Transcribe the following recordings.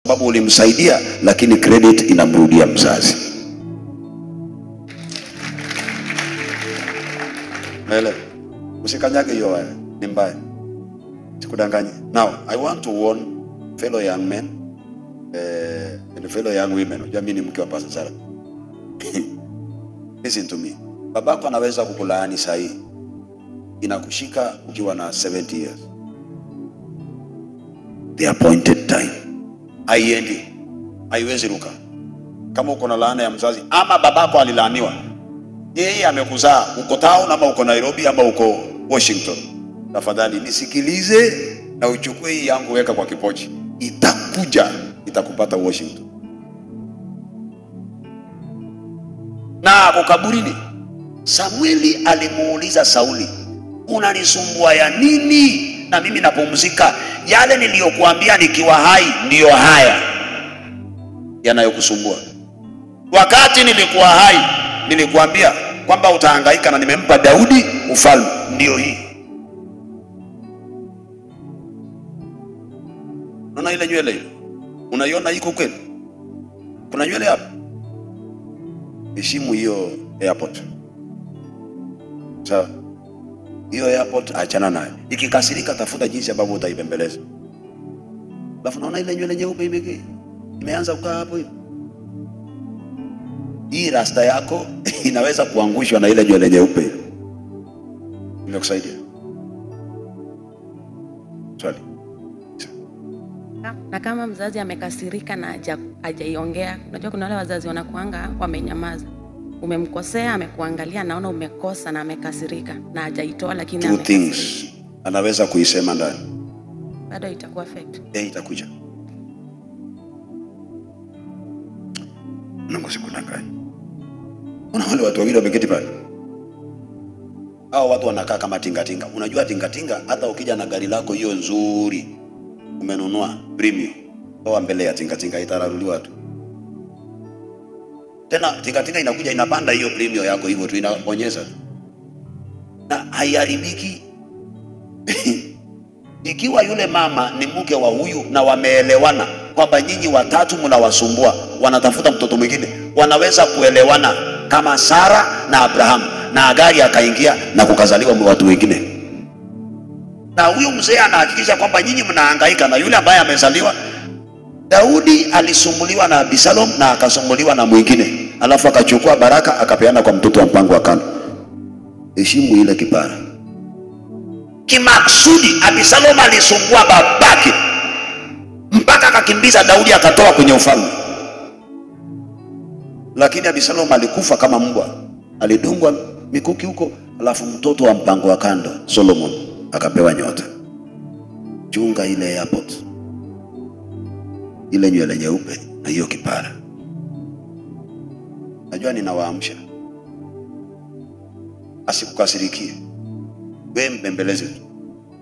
sababu ulimsaidia, lakini credit inamrudia mzazi. Mele, usikanyage hiyo wewe, ni mbaya. Sikudanganye. Now, I want to warn fellow young men and fellow young women. Unajua mimi ni mke wa Pastor Sarah. Listen to me. Babako anaweza kukulaani sahi. Inakushika ukiwa na 70 years. The appointed time. Haiendi. Haiwezi ruka. Kama uko na laana ya mzazi ama babako alilaaniwa, yeye amekuzaa uko town ama uko Nairobi ama uko Washington, tafadhali nisikilize na uchukue hii yangu, weka kwa kipochi. Itakuja, itakupata Washington. Na kwa kaburini, Samueli alimuuliza Sauli, unanisumbua ya nini? Na mimi napumzika. Yale niliyokuambia nikiwa hai ndiyo haya yanayokusumbua. Wakati nilikuwa hai nilikuambia kwamba utahangaika na nimempa Daudi ufalme, ndio hii. Unaona ile nywele ile? Unaiona iko kweli? Kuna nywele hapa. Heshimu hiyo airport. Sawa? Hiyo airport achana nayo. Ikikasirika tafuta jinsi ambavyo utaibembeleza. Alafu naona ile nywele nyeupe imeanza kukaa hapo hivi. Hii rasta yako inaweza kuangushwa na ile nywele nyeupe. Nimekusaidia. Swali. Na kama mzazi amekasirika na hajaiongea, unajua kuna wale wazazi wanakuanga wamenyamaza. Umemkosea, amekuangalia, naona umekosa na amekasirika na hajaitoa, lakini two things anaweza kuisema ndani. Bado itakuwa effect. Itakuja. Mungu sikudanganya. Kuna wale watu wawili wameketi pale. Hao watu wanakaa kama tingatinga. Unajua tingatinga, hata ukija na gari lako hiyo nzuri umenunua premium, kwa mbele ya tingatinga itararuliwa tu. Tena tingatinga inakuja inapanda hiyo premium yako hivyo tu, inabonyeza tu. Na haiharibiki. Ikiwa yule mama ni mke wa huyu na wameelewana kwamba nyinyi watatu mnawasumbua, wanatafuta mtoto mwingine, wanaweza kuelewana kama Sara na Abraham, na Agari akaingia na kukazaliwa watu wengine. Na huyu mzee anahakikisha kwamba nyinyi mnahangaika na yule ambaye amezaliwa. Daudi alisumbuliwa na Absalom na akasumbuliwa na mwingine, alafu akachukua baraka akapeana kwa mtoto wa mpango wa kando. Heshimu ile kipara. Kimaksudi Absalom alisumbua babake mpaka akakimbiza Daudi akatoa kwenye ufalme. Lakini Absalom alikufa kama mbwa, alidungwa mikuki huko, alafu mtoto wa mpango wa kando Solomon akapewa nyota. Chunga ile airport, ile nywele nyeupe na hiyo kipara. Najua ninawaamsha, asikukasirikie, wewe mbembeleze tu.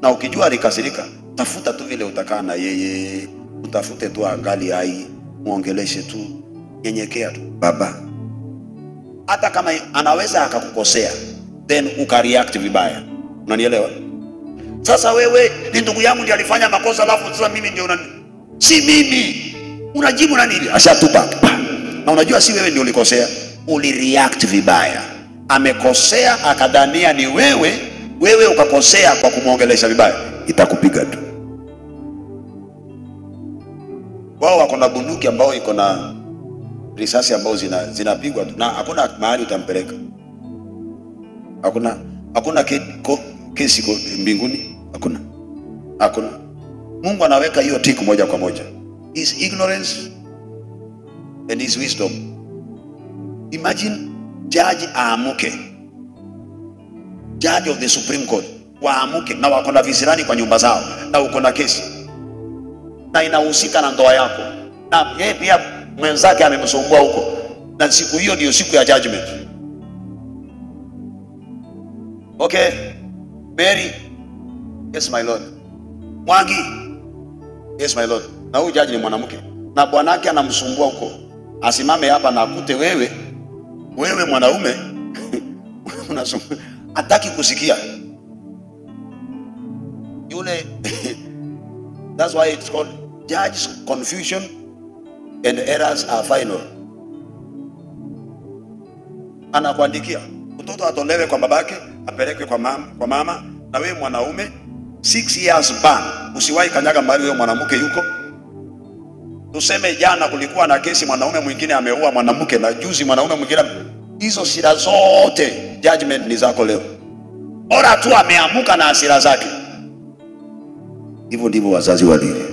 Na ukijua alikasirika, tafuta tu vile utakaa na yeye, utafute tu angali hai, muongeleshe tu, nyenyekea tu. Baba, hata kama anaweza akakukosea, then ukareact vibaya. Unanielewa? Sasa wewe ni ndugu yangu ndiye alifanya makosa, alafu sasa mimi ndio si mimi. Unajibu na nini? Ashatupa. Na unajua si wewe ndio ulikosea, ulireact vibaya. Amekosea akadhania ni wewe, wewe ukakosea kwa kumuongelesha vibaya, itakupiga tu. Wao wako na bunduki ambao iko na risasi ambao zinapigwa tu, na hakuna mahali utampeleka. Hakuna kesi mbinguni, hakuna. Mungu anaweka hiyo tick moja kwa moja. His ignorance and his wisdom. Imagine judge aamuke, judge of the Supreme Court waamuke na wako na visirani kwa nyumba zao, na uko na kesi na inahusika na ndoa yako, na yeye pia mwenzake amemsumbua huko, na siku hiyo ndio siku ya judgment. Okay, Mary, yes my lord. Mwangi, yes my lord. Na huyu judge ni mwanamke na bwanake anamsumbua huko, asimame hapa na akute wewe mwanaume unasumbua, hataki kusikia yule. That's why it's called judge's confusion and errors are final. Anakuandikia mtoto atolewe kwa babake, apelekwe kwa mama, na wewe mwanaume 6 years ban. Usiwahi kanyaga mahali wewe mwanamke yuko. Tuseme jana kulikuwa na kesi, mwanaume mwingine ameua mwanamke, na juzi mwanaume mwingine. Hizo shida zote judgment ni zako leo. Bora tu ameamuka na hasira zake. Hivyo ndivyo wazazi walivyo.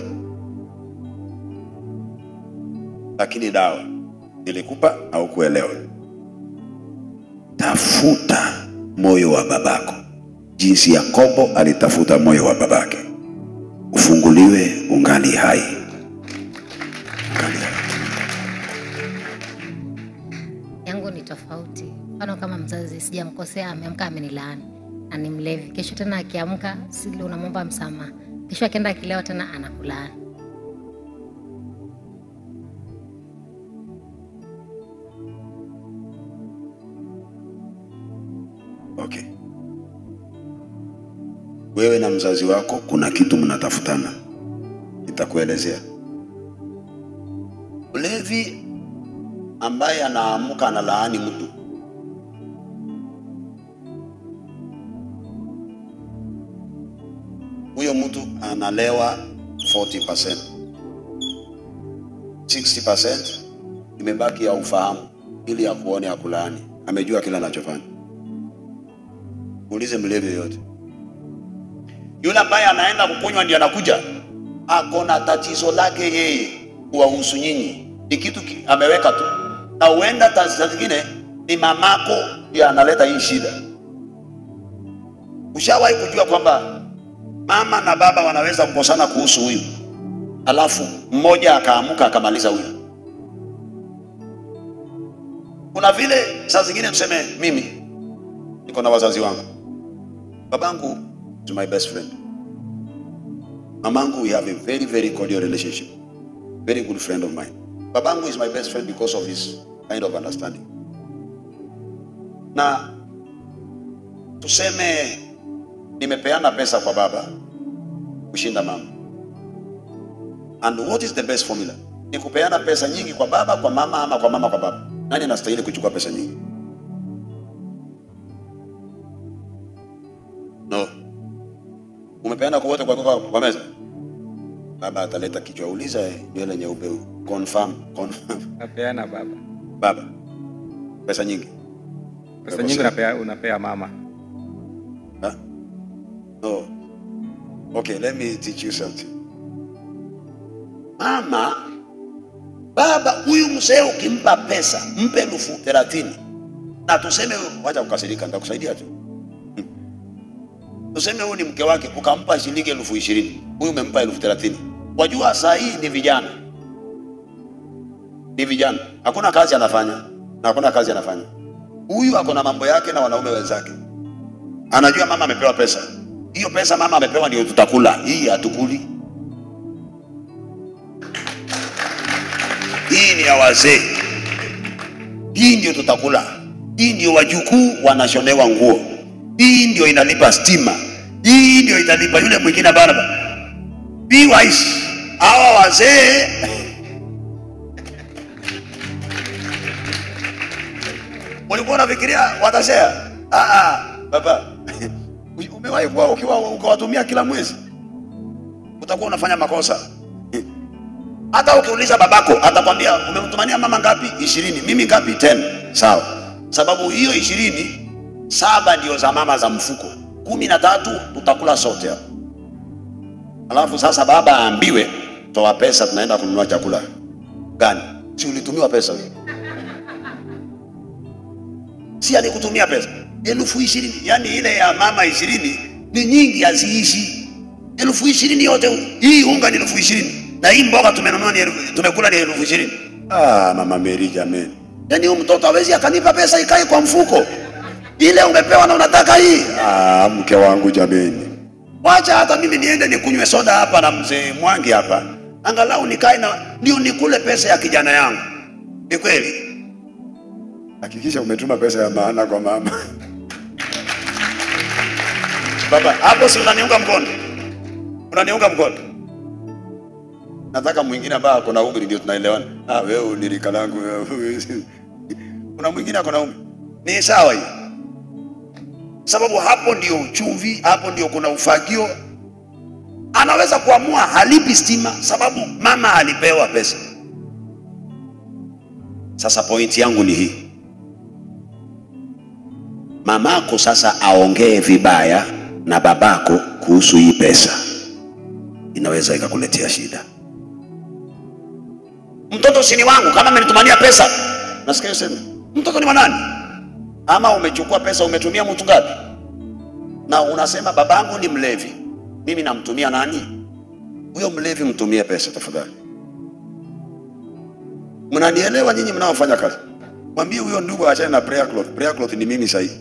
Lakini dawa nilikupa au kuelewa. Tafuta moyo wa babako, jinsi Yakobo alitafuta moyo wa babake. Ufunguliwe ungali hai. Yangu ni tofauti. Mfano kama mzazi sijamkosea, ameamka amenilaani na ni mlevi. Kesho tena akiamka sile unamwomba msamaha. Kesho akienda akilewa tena anakulaani. Okay. Wewe na mzazi wako kuna kitu mnatafutana. Nitakuelezea. Mlevi ambaye anaamka analaani mtu, huyo mtu analewa 40%. 60% imebaki ya ufahamu, ili ya kuone ya kulaani. Amejua kila anachofanya. Muulize mlevi yote. Yule ambaye anaenda kukunywa ndiye anakuja, akona tatizo lake yeye, kuwahusu nyinyi. Ni kitu ameweka tu. Na huenda tatizo lingine ni mamako ndiye analeta hii shida. Ushawahi kujua kwamba mama na baba wanaweza kukosana kuhusu huyu, alafu mmoja akaamuka akamaliza huyu? Kuna vile saa zingine tuseme, mimi niko na wazazi wangu. Babangu is my best friend. Mamangu, we have a very, very cordial relationship. Very good friend of mine. Babangu is my best friend because of his kind of understanding. Na tuseme nimepeana pesa kwa baba kushinda mama. And what is the best formula? Ni kupeana pesa nyingi kwa baba, kwa mama, ama kwa mama kwa baba? Nani anastahili kuchukua pesa nyingi? No. Umepeana kwa wote kwa meza? Baba ataleta kichwa, uliza nywele nyeupe, confirm. Napeana baba. Baba. Pesa nyingi. Pesa nyingi unapea mama. Huh? No. Okay, let me teach you something. Mama, baba huyu mzee ukimpa pesa, mpe 30,000. Na tuseme wacha kukasirika, nitakusaidia tu. Tuseme huyu ni mke wake, ukampa shilingi 20,000. Huyu umempa 30,000. Wajua saa hii ni vijana. Ni vijana. Hakuna kazi anafanya. Na hakuna kazi anafanya. Huyu ako na mambo yake na wanaume wenzake. Anajua mama amepewa pesa. Hiyo pesa mama amepewa ndio tutakula. Hii hatukuli. Hii ni ya wazee. Hii ndio tutakula. Hii ndio wajukuu wanashonewa nguo. Hii ndio inalipa stima. Hii ndio italipa yule mwingine barabara. Be wise. Hawa wazee walikuwa wanafikiria watasea. Baba. Umewahi kuwa ukiwatumia kila mwezi? Utakuwa unafanya makosa. Hata ukiuliza babako atakwambia umemtumania mama ngapi? 20. Mimi ngapi? 10. Sawa. Sababu hiyo 20, 7 ndio za mama za mfuko. 13 tutakula sote hapo. Alafu sasa baba aambiwe toa pesa, tunaenda kununua chakula. Gani? Si ulitumiwa pesa wewe? Si alikutumia pesa 20,000. Yani ile ya mama 20 ni nyingi, haziishi. 20,000 yote hii unga ni 20,000. Na hii mboga tumenunua tumekula ni 20,000. Mama Mary jamani. Yani huyu mtoto hawezi akanipa pesa ikae kwa mfuko. Ile umepewa na unataka hii. Mke wangu jamani. Wacha hata mimi niende nikunywe soda hapa na mzee Mwangi hapa. Angalau nikae na ndio nikule pesa ya kijana yangu. Ni kweli? Hakikisha umetuma pesa ya maana kwa mama. Baba, hapo si unaniunga mkono? Unaniunga mkono? Nataka mwingine ambaye ako na umri ndio tunaelewana. Wewe unilika langu. Kuna mwingine ako na umri. Ni sawa hiyo. Sababu hapo ndio uchumvi, hapo ndio kuna ufagio. Anaweza kuamua halipi stima sababu mama alipewa pesa. Sasa pointi yangu ni hii. Mamako sasa aongee vibaya na babako kuhusu hii pesa, inaweza ikakuletea shida. Mtoto si ni wangu, kama amenitumania pesa, nasikia useme mtoto ni wa nani? Ama umechukua pesa umetumia mtu ngapi? Na unasema babangu ni mlevi, mimi namtumia nani? Huyo mlevi mtumie pesa tafadhali. Mnanielewa nyinyi mnaofanya kazi? Mwambie huyo ndugu aachane na prayer cloth. Prayer cloth ni mimi sahihi.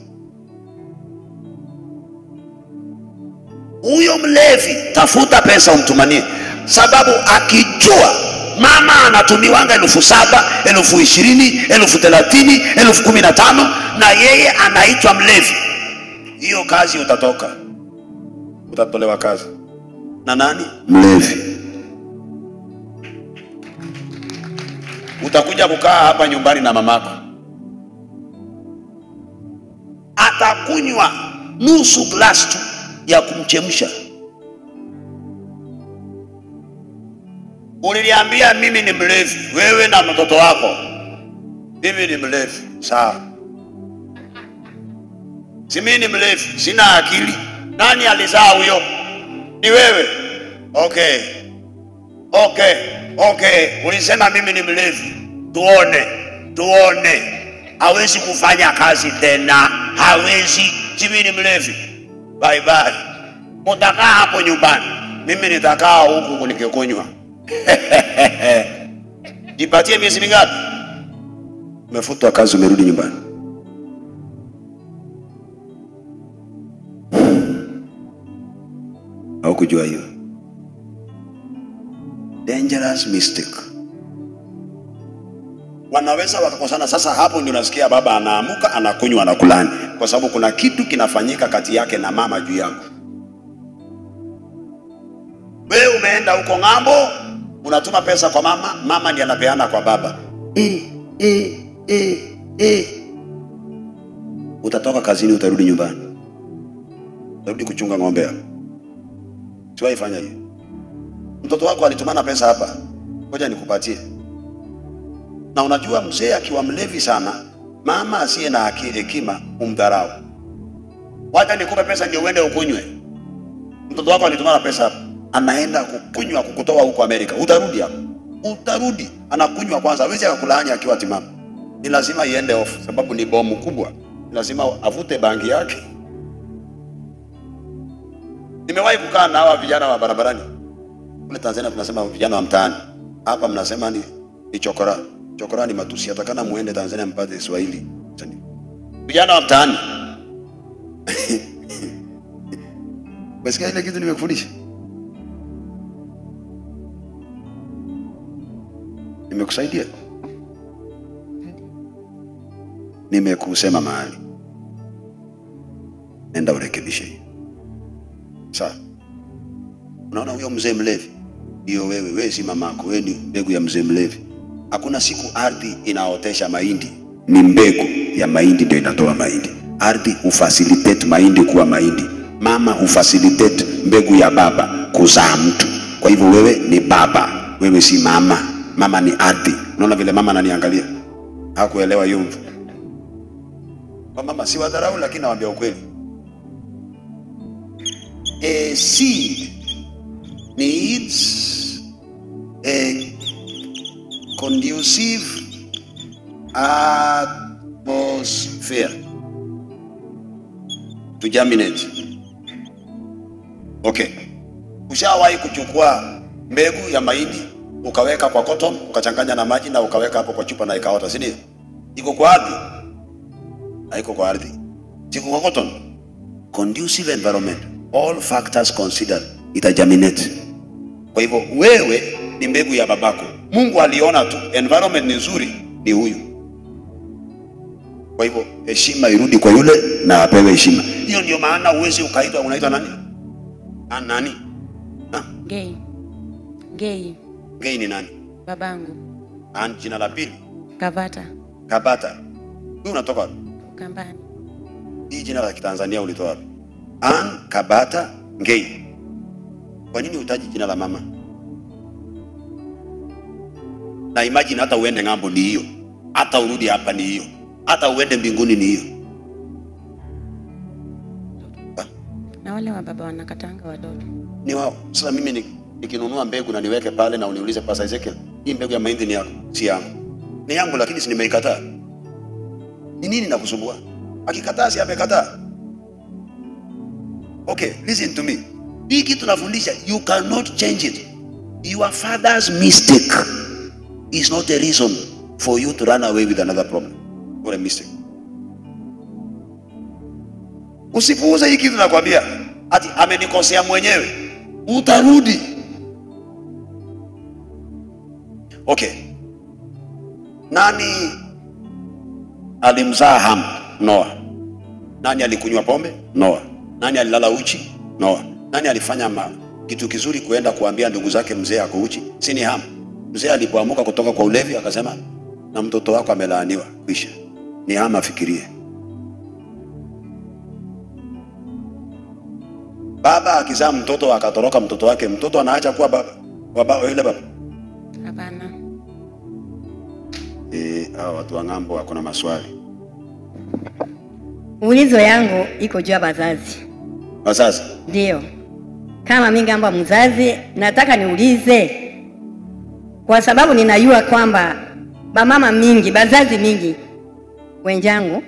Huyo mlevi tafuta pesa umtumanie, sababu akijua mama anatumiwanga 7,000, 20,000, 30,000, 15,000 na yeye anaitwa mlevi, hiyo kazi utatoka, utatolewa kazi na nani? Mlevi. Utakuja kukaa hapa nyumbani na mamako, atakunywa nusu glass tu ya kumchemsha. Uliniambia mimi ni mlevi, wewe na mtoto wako. Mimi ni mlevi, sawa. Si mimi ni mlevi, sina akili. Nani alizaa huyo? Ni wewe. Okay. Ulisema mimi ni mlevi. Tuone. Hawezi kufanya kazi tena. Hawezi. Si mimi ni mlevi. Bye. Mutakaa hapo nyumbani. Mimi nitakaa huku nikikunywa. Jipatie miezi mingapi? Umefutwa kazi, umerudi nyumbani. Au kujua hiyo? Dangerous mistake. Wanaweza wakakosana. Sasa hapo ndio nasikia baba anaamuka anakunywa na kulani, kwa sababu kuna kitu kinafanyika kati yake na mama juu yako. Wewe umeenda huko ng'ambo, unatuma pesa kwa mama, mama ndiye anapeana kwa baba. Utatoka kazini, utarudi nyumbani, utarudi kuchunga ng'ombe hapo. Siwahi fanya hiyo. Mtoto wako alitumana pesa hapa, ngoja nikupatie. Na unajua mzee akiwa mlevi sana, mama asiye na hekima umdharau. Wacha nikupe pesa ndio uende ukunywe. Mtoto wako alitumana pesa hapa, anaenda kukunywa kukutoa huko Amerika. Utarudi hapo. Utarudi anakunywa kwanza, hawezi akakulaani akiwa timamu. Ni lazima iende off sababu ni bomu kubwa. Ni lazima avute bangi yake. Nimewahi kukaa na hawa vijana wa barabarani. Kule Tanzania tunasema vijana wa mtaani. Hapa mnasema ni chokora. Chokora ni matusi. Atakana muende Tanzania mpate Kiswahili. Vijana wa mtaani. Basikia ile kitu nimekufundisha? Nimekusaidia? Nimekusema mahali. Nenda urekebishe. Sawa. Unaona huyo mzee mlevi? Ndio wewe si mamako, wewe ni mbegu ya mzee mlevi. Hakuna siku ardhi inaotesha mahindi. Ni mbegu ya mahindi ndio inatoa mahindi. Ardhi ufacilitate mahindi kuwa mahindi. Mama ufacilitate mbegu ya baba kuzaa mtu. Kwa hivyo wewe ni baba, wewe si mama. Mama ni ardhi. Unaona vile mama ananiangalia? Hakuelewa hiyo. Kwa mama si wadharau, lakini nawaambia ukweli. A seed needs a conducive atmosphere to germinate. Okay. Ushawahi kuchukua mbegu ya mahindi ukaweka kwa cotton, ukachanganya na maji na ukaweka hapo kwa chupa na ikaota, si ndio? Iko kwa ardhi? Haiko kwa ardhi. Iko kwa cotton. Conducive environment. All factors considered, ita germinate. Kwa hivyo wewe ni mbegu ya babako. Mungu aliona tu environment ni nzuri, ni huyu. Kwa hivyo heshima irudi kwa yule na apewe heshima. Hiyo ndio maana uwezi ukaitwa, unaitwa nani? Nani? Gay. Ngei ni nani? Babangu. Jina la pili? Kavata. Kabata. Wewe unatoka wapi? Ukambani. Hii jina la Kitanzania ulitoa wapi? Kabata Ngei. Kwa nini utaji jina la mama? Na imagine hata uende ngambo ni hiyo. Hata urudi hapa ni hiyo. Hata uende mbinguni ni hiyo. Na wale wa baba wanakatanga watoto. Ni wao. Sasa mimi nikinunua mbegu na niweke pale na uniulize Pastor Ezekiel, hii mbegu ya mahindi ni yako? Si yangu. Ni yangu lakini si nimeikataa. Ni nini nakusumbua? Akikataa si amekataa. Okay, listen to me. Hii kitu tunafundisha, you cannot change it. Your father's mistake is not a reason for you to run away with another problem or a mistake. Usipuuze hii kitu nakwambia. Ati amenikosea mwenyewe. Utarudi. Okay. Nani alimzaa Ham? Noah. Nani alikunywa pombe? Noah. Nani alilala uchi? Noah. Nani alifanya kitu kizuri kuenda kuambia ndugu zake mzee ako uchi? Si ni Ham. Mzee alipoamuka kutoka kwa ulevi akasema na mtoto wako amelaaniwa. Kisha ni Ham afikirie. Baba akizaa mtoto akatoroka mtoto wake, mtoto anaacha kuwa baba. Baba yule baba. Hapana. Hao watu wa ng'ambo wako na maswali. Ulizo yangu iko juu ya wazazi. Wazazi? Ndio. Kama mimi ngamba mzazi, nataka niulize. Kwa sababu ninajua kwamba bamama mingi, bazazi mingi wenjangu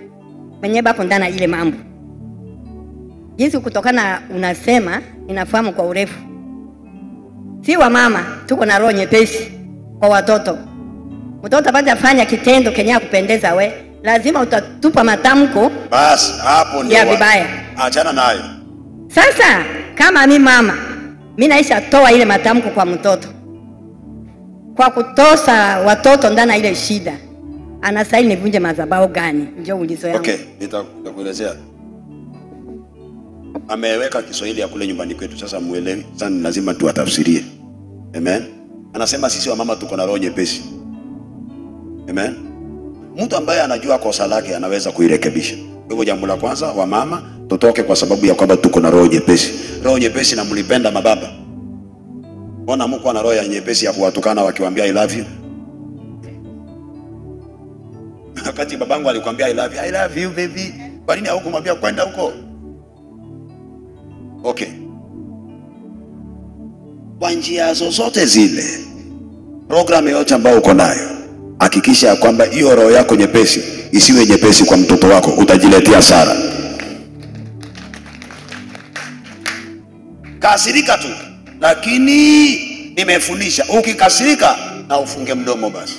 wenye bako ndana ile mambo. Jinsi kutokana unasema, ninafahamu kwa urefu. Si wa mama, tuko na roho nyepesi kwa watoto. Mtoto baada fanya kitendo kenye kupendeza we, lazima utatupa matamko. Bas, hapo ndio. Ya vibaya. Achana nayo. Sasa kama mimi mama, mimi naisha toa ile matamko kwa mtoto. Kwa kutosa watoto ndana ile shida. Anastahili nivunje madhabahu gani? Ndio ulizo yangu. Okay, nitakuelezea. Ameweka Kiswahili ya kule nyumbani kwetu, sasa muelewi. Sasa lazima tuwatafsirie. Amen. Anasema sisi wa mama tuko na roho nyepesi. Amen. Mtu ambaye anajua kosa lake anaweza kuirekebisha. Kwa hivyo jambo la kwanza, wa mama tutoke kwa sababu ya kwamba tuko na roho nyepesi. Roho nyepesi na mlipenda mababa. Mbona mko na roho ya nyepesi ya kuwatukana wakiwaambia I love you? Wakati babangu alikwambia I love you baby, kwa nini haukumwambia kwenda huko? Okay. Kwa njia zozote zile, programu yote ambayo uko nayo, hakikisha ya kwamba hiyo roho yako nyepesi isiwe nyepesi kwa mtoto wako, utajiletea hasara. Kasirika tu, lakini nimefundisha ukikasirika na ufunge mdomo basi.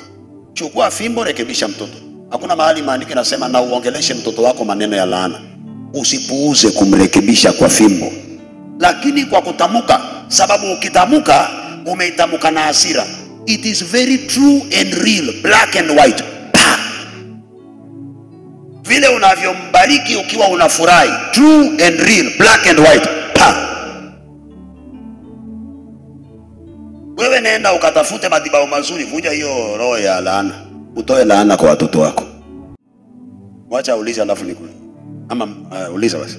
Chukua fimbo, rekebisha mtoto. Hakuna mahali maandiko nasema na uongeleshe mtoto wako maneno ya laana. Usipuuze kumrekebisha kwa fimbo, lakini kwa kutamuka, sababu ukitamuka umeitamuka na hasira. It is very true and real, black and white. Vile unavyombariki ukiwa unafurahi, true and real, black and white. Wewe nenda ukatafute madhabahu mazuri, vunja hiyo roho ya laana. Utoe laana kwa watoto wako. Wacha uliza alafu nikule. Ama uliza basi.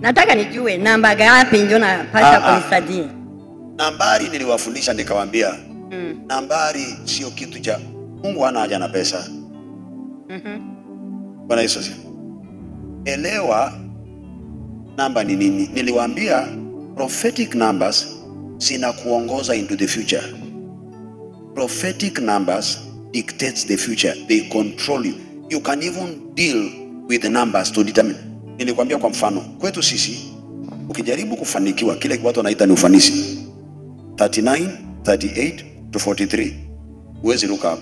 Nataka nijue namba ngapi ndio napaswa kunisaidia. Nambari niliwafundisha nikawaambia. Nambari sio kitu cha Mungu, hana haja na pesa. Bwana Yesu asifiwe. Elewa namba ni nini. Niliwaambia prophetic numbers zinakuongoza into the future. Prophetic numbers dictates the future. They control you. You can even deal with the numbers to determine. Nilikwambia kwa mfano, kwetu sisi ukijaribu kufanikiwa, kile watu wanaita ni ufanisi, 39, 38 to 43, uwezi ruka hapo.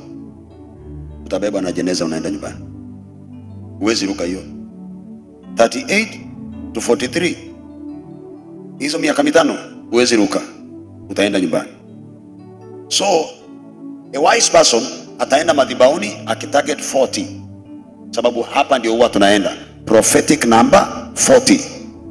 Utabeba na jeneza unaenda nyumbani. Uwezi ruka hiyo. 38 to 43, hizo miaka mitano uwezi ruka, utaenda nyumbani. So a wise person ataenda madhabahuni akitarget 40, sababu hapa ndio huwa tunaenda prophetic number 40.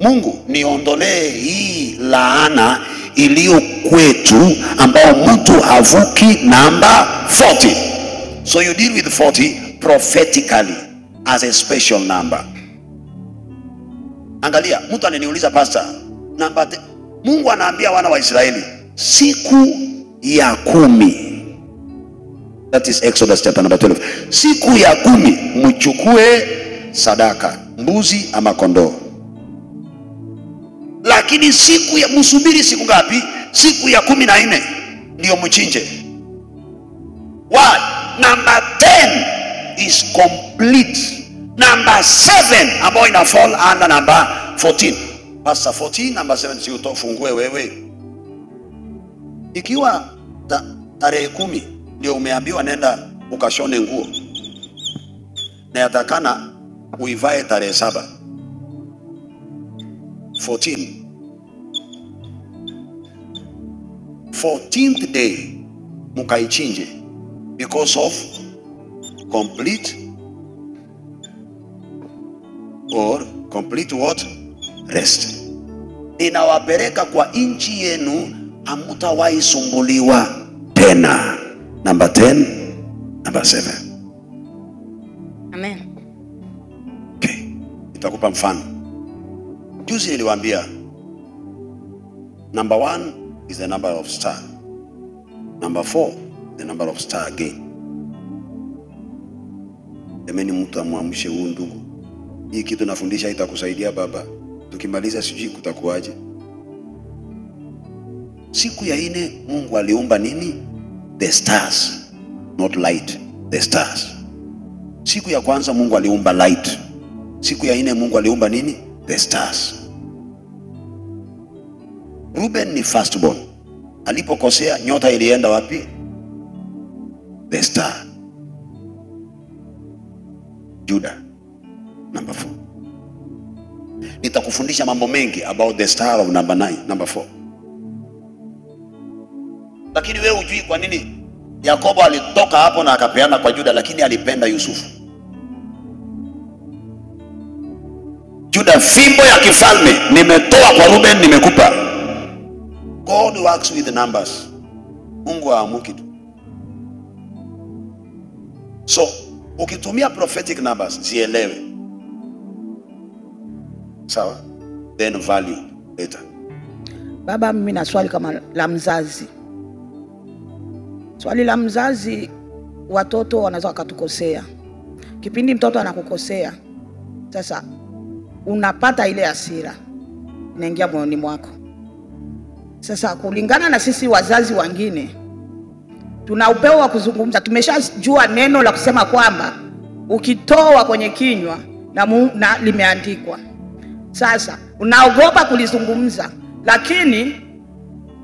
Mungu, niondolee hii laana iliyo kwetu ambao mtu havuki namba 40. So you deal with 40 prophetically as a special number. Angalia, mtu ananiuliza pastor, Mungu anaambia wana wa Israeli siku ya 10. That is Exodus chapter number 12. Siku ya 10 mchukue sadaka, mbuzi ama kondoo. Lakini siku ya msubiri siku ngapi? Siku ya 14 ndio mchinje. Why? Number 10 is complete. Number 7 ambayo ina fall under number 14. Pastor, 14 number 7 si utofungue wewe. Ikiwa tarehe 10 ndio umeambiwa nenda ukashone nguo, na yatakana uivae tarehe 7. 14th day mukaichinje because of complete what? Rest. Ninawapeleka kwa nchi yenu, hamtawahi sumbuliwa tena. Number 10, number 7. Amen. Okay. Nitakupa mfano. Juzi niliwaambia number 1 is the number of star. Number 4 the number of star again. Jamani, mtu amwamshe huyu ndugu. Hii kitu nafundisha itakusaidia baba. Tukimaliza sijui kutakuaje. Siku ya 4 Mungu aliumba nini? The stars, not light, the stars. Siku ya kwanza Mungu aliumba light. Siku ya 4 Mungu aliumba nini? The stars. Ruben ni firstborn. Alipokosea nyota ilienda wapi? The star. Judah number 4. Nitakufundisha mambo mengi about the star of number 9, number 4. Lakini wewe hujui kwa nini Yakobo alitoka hapo na akapeana kwa Judah, lakini alipenda Yusufu. Judah, fimbo ya kifalme nimetoa kwa Ruben, nimekupa. God works with the numbers. Mungu haamuki tu. So ukitumia prophetic numbers zielewe, sawa, then value later. Baba, mimi na swali kama la mzazi. Swali la mzazi, watoto wanaweza wakatukosea. Kipindi mtoto anakukosea, sasa unapata ile hasira inaingia moyoni mwako. Sasa kulingana na sisi wazazi wengine, tuna upeo wa kuzungumza. Tumeshajua neno la kusema kwamba ukitoa kwenye kinywa na limeandikwa. Sasa unaogopa kulizungumza, lakini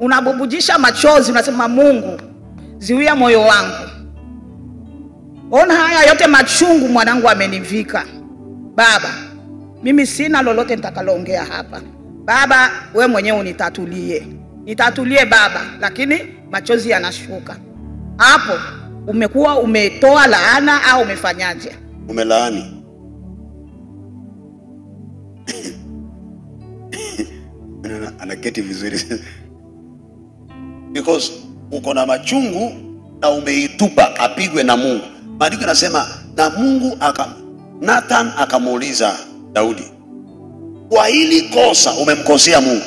unabubujisha machozi, unasema Mungu, ziwia moyo wangu. Ona haya yote machungu mwanangu amenivika. Baba, mimi sina lolote nitakaloongea hapa. Baba, we mwenyewe unitatulie. Nitatulie baba, lakini machozi yanashuka. Hapo umekuwa umetoa laana au umefanyaje? Umelaani. Anaketi vizuri. Because uko na machungu na umeitupa apigwe na Mungu. Maandiko yanasema na Mungu Nathan akamuuliza Daudi, kwa hili kosa umemkosea Mungu,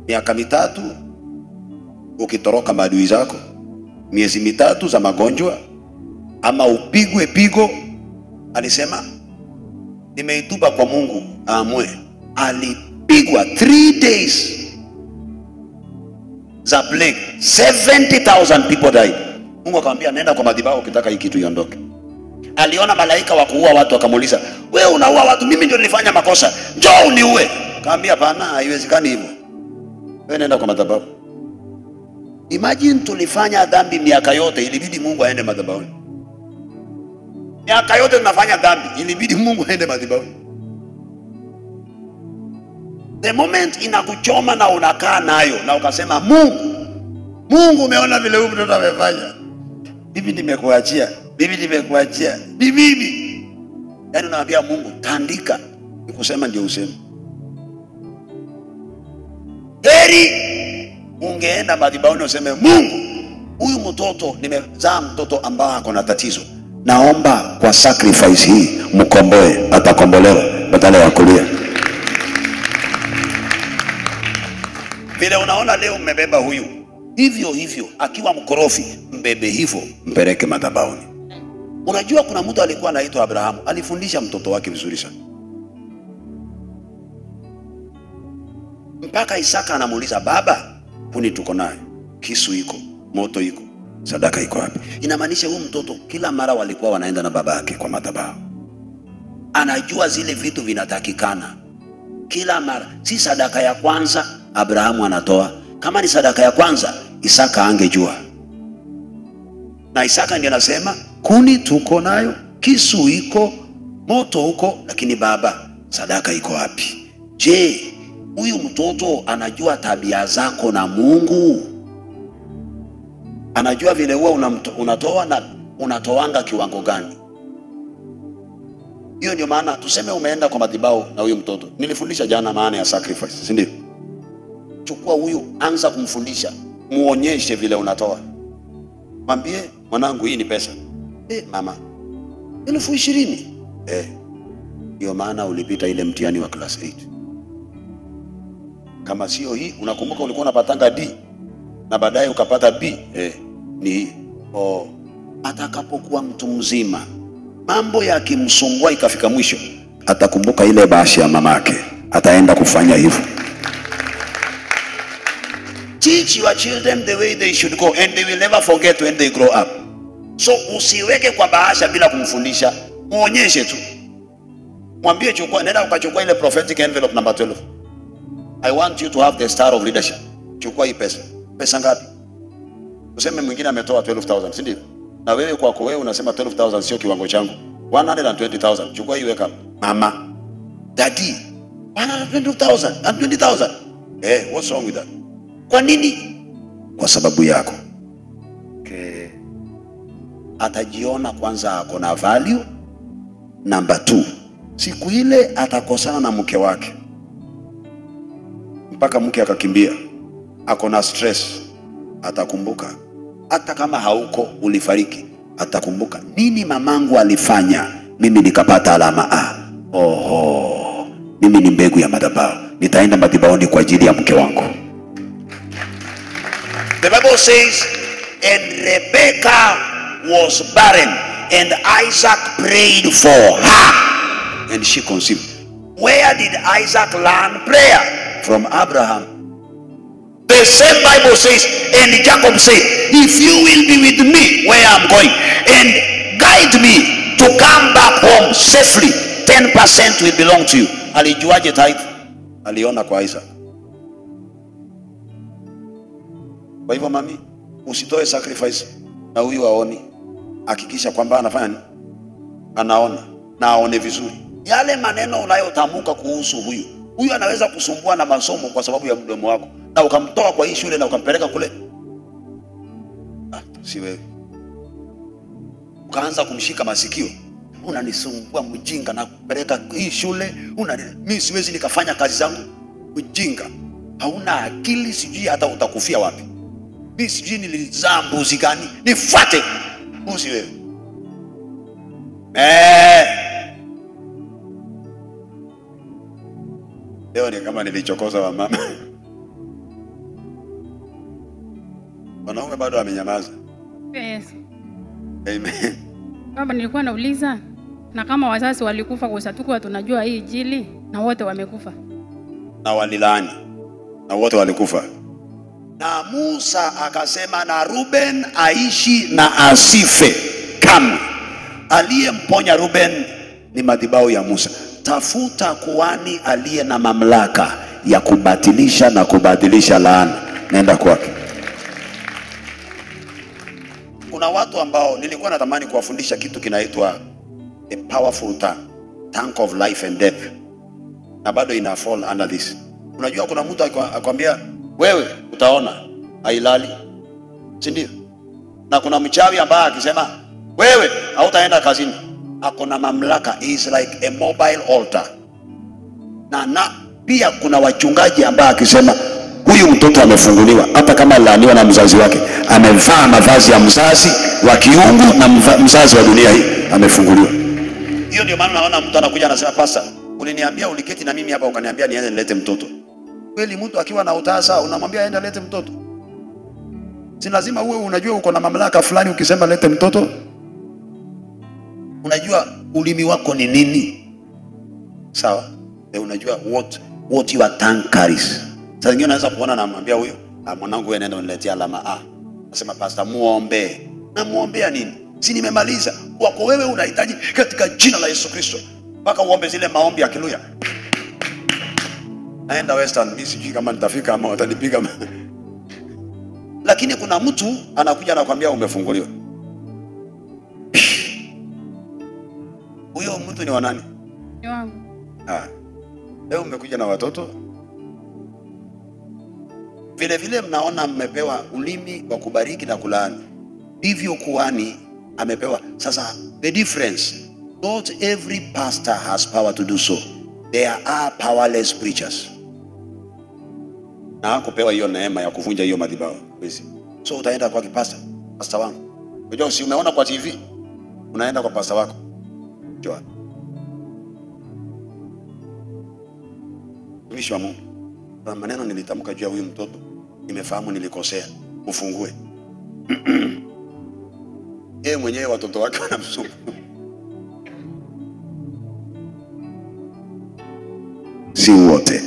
miaka 3 ukitoroka maadui zako, miezi 3 za magonjwa, ama upigwe pigo? Alisema nimeitupa kwa Mungu aamue. Alipigwa 3 days za plague, 70,000 people died. Mungu akamwambia nenda kwa madhabahu ukitaka hii kitu iondoke. Aliona malaika wa kuua watu, akamuuliza, wewe unaua watu, mimi ndio nilifanya makosa, njoo uniue. Akamwambia hapana, haiwezekani hivyo, wewe nenda kwa madhabahu. Imagine tulifanya dhambi miaka yote, ilibidi Mungu aende madhabahuni. Miaka yote tunafanya dhambi, ilibidi Mungu aende madhabahuni. The moment inakuchoma na unakaa nayo na ukasema Mungu umeona vile huyu mtoto amefanya, bibi nimekuachia, bibi. Yaani unaambia Mungu tandika, nikusema ndio useme. Heri ungeenda madhabahuni useme, Mungu, huyu mtoto nimezaa mtoto ambao ako na tatizo, naomba kwa sacrifice hii mkomboe. Atakombolewa badala ya kulia. Vile unaona leo mmebeba huyu, hivyo hivyo akiwa mkorofi, mbebe hivyo, mpeleke madhabahuni. Unajua kuna mtu alikuwa anaitwa Abrahamu, alifundisha mtoto wake vizuri sana. Mpaka Isaka anamuuliza, baba, kuni tuko nayo, kisu iko, moto iko, sadaka iko wapi? Inamaanisha huyu mtoto kila mara walikuwa wanaenda na baba yake kwa madhabahu. Anajua zile vitu vinatakikana kila mara. Si sadaka ya kwanza Abrahamu anatoa. Kama ni sadaka ya kwanza, Isaka angejua. Na Isaka ndiye anasema, kuni tuko nayo, kisu iko, moto uko, lakini baba, sadaka iko wapi? Je, huyu mtoto anajua tabia zako na Mungu? Anajua vile huwa unatoa na unatoanga kiwango gani? Hiyo ndio maana tuseme umeenda kwa madhabahu na huyu mtoto. Nilifundisha jana maana ya sacrifice, si ndio? Chukua huyu, anza kumfundisha, muonyeshe vile unatoa. Mwambie, mwanangu, hii ni pesa. Mama, 20,000. Ndio maana ulipita ile mtihani wa class 8. Kama sio hii, unakumbuka ulikuwa unapatanga D na baadaye ukapata B. Ni atakapokuwa mtu mzima, mambo yakimsumbua ikafika mwisho, atakumbuka ile bashi ya mamake, ataenda kufanya hivyo. Teach your children the way they should go and they will never forget when they grow up. So usiweke kwa bahasha bila kumfundisha, muonyeshe tu. Mwambie, chukua, nenda ukachukua ile prophetic envelope number 12. I want you to have the star of leadership. Chukua hii pesa. Pesa ngapi? Useme mwingine ametoa 12,000, si ndio? Na wewe kwako wewe unasema 12,000 sio kiwango changu. 120,000. Chukua hii weka. Mama, daddy, 120,000 and 20,000. What's wrong with that? Kwa nini? Kwa sababu yako. Atajiona kwanza ako na value. Number 2, siku ile atakosana na mke wake, mpaka mke akakimbia, ako na stress, atakumbuka. Hata kama hauko, ulifariki, atakumbuka, nini mamangu alifanya mimi nikapata alama A. Mimi ni mbegu ya madhabahu, nitaenda madhabahuni kwa ajili ya mke wangu. The Bible says, and Rebecca was barren and Isaac prayed for her and she conceived. Where did Isaac learn prayer? From Abraham. The same Bible says, and Jacob said, if you will be with me where I'm going and guide me to come back home safely, 10% will belong to you. Alijuaje tithe? Aliona kwa Isaac. Kwa hivyo mami, usitoe sacrifice na huyu aoni. Hakikisha kwamba anafanya nini? Anaona na aone vizuri. Yale maneno unayotamka kuhusu huyu anaweza kusumbua na masomo kwa sababu ya mdomo wako, na ukamtoa kwa hii shule na ukampeleka kule. Si wewe. Ukaanza kumshika masikio, unanisumbua mjinga, na kupeleka hii shule, mimi siwezi nikafanya kazi zangu. Mjinga, hauna akili, sijui hata utakufia wapi. Mimi sijui nilizaa mbuzi gani, nifuate. Mbuzi wewe. Leo ni kama nilichokoza wa mama. Wanaume bado wamenyamaza. Yes. Amen. Baba, nilikuwa nauliza, na kama wazazi walikufa kwa sababu tunajua hii Injili na wote wamekufa. Na walilaani. Na wote walikufa. Na Musa akasema na Ruben aishi na asife kamwe. Aliyemponya Ruben ni madhabahu ya Musa. Tafuta kuhani aliye na mamlaka ya kubatilisha na kubadilisha laana, nenda kwake. Kuna watu ambao nilikuwa natamani kuwafundisha kitu kinaitwa a powerful tank of life and death, na bado ina fall under this. Unajua kuna mtu akwambia wewe utaona, hailali, si ndio? Na kuna mchawi ambaye akisema wewe hautaenda kazini, ako na mamlaka, is like a mobile altar. Na pia kuna wachungaji ambao akisema huyu mtoto amefunguliwa, hata kama alilaaniwa na mzazi wake, amevaa mavazi ya mzazi wa kiungu na mzazi wa dunia hii, amefunguliwa. Hiyo ndio maana naona mtu anakuja anasema, pasta, uliniambia uliketi na mimi hapa ukaniambia niende nilete mtoto. Kweli mtu akiwa na utasa unamwambia aende lete mtoto? Si lazima uwe unajua uko na mamlaka fulani ukisema lete mtoto. Unajua ulimi wako ni nini? Sawa? Unajua what your tongue carries. Sasa ingine unaweza kuona namwambia huyo, mwanangu wewe nenda uniletea alama A. Nasema pasta muombe. Na muombea nini? Si nimemaliza. Wako wewe unahitaji katika jina la Yesu Kristo. Mpaka uombe zile maombi ya Kiluya. Naenda Western, mimi sijui kama nitafika ama watanipiga. Lakini kuna mtu anakuja anakuambia umefunguliwa. Huyo mtu ni wa nani? Ni wangu. Leo mmekuja na watoto. Vile vile mnaona mmepewa ulimi wa kubariki na kulaani. Ndivyo kuhani amepewa. Sasa the difference, not every pastor has power to do so. There are powerless preachers. Na kupewa hiyo neema ya kuvunja hiyo madhabahu. So utaenda kwa pastor wangu. Unajua si umeona kwa TV? Unaenda kwa pastor wako. Njoo. Mtumishi wa Mungu, kwa maneno nilitamka juu ya huyu mtoto, nimefahamu nilikosea. Ufungue. Yeye mwenyewe watoto wake wanamsumbua. Si wote.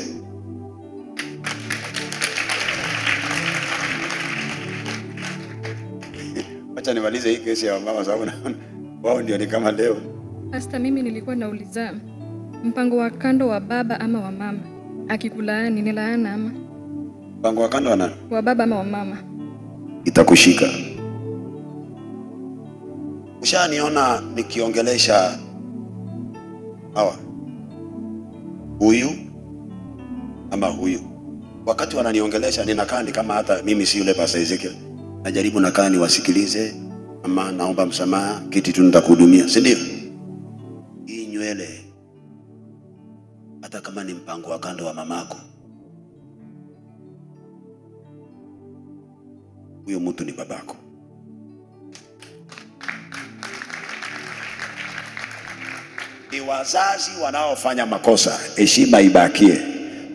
Acha nimalize hii kesi ya mama sababu wao ndio ni kama leo. Hasta mimi nilikuwa nauliza mpango wa kando wa baba ama wa mama akikulaani ni laana ama? Mpango wa kando wa nani? Wa baba ama wa mama. Itakushika. Ushaniona nikiongelesha hawa, huyu ama huyu, wakati wananiongelesha ninakaa ni kama hata mimi si yule Pastor Ezekiel. Najaribu nakaa niwasikilize, ama naomba msamaha, kiti tu nitakuhudumia, si ndio? Hii nywele hata kama ni mpango wa kando wa mamako, huyo mtu ni babako. Ni wazazi wanaofanya makosa, heshima ibakie.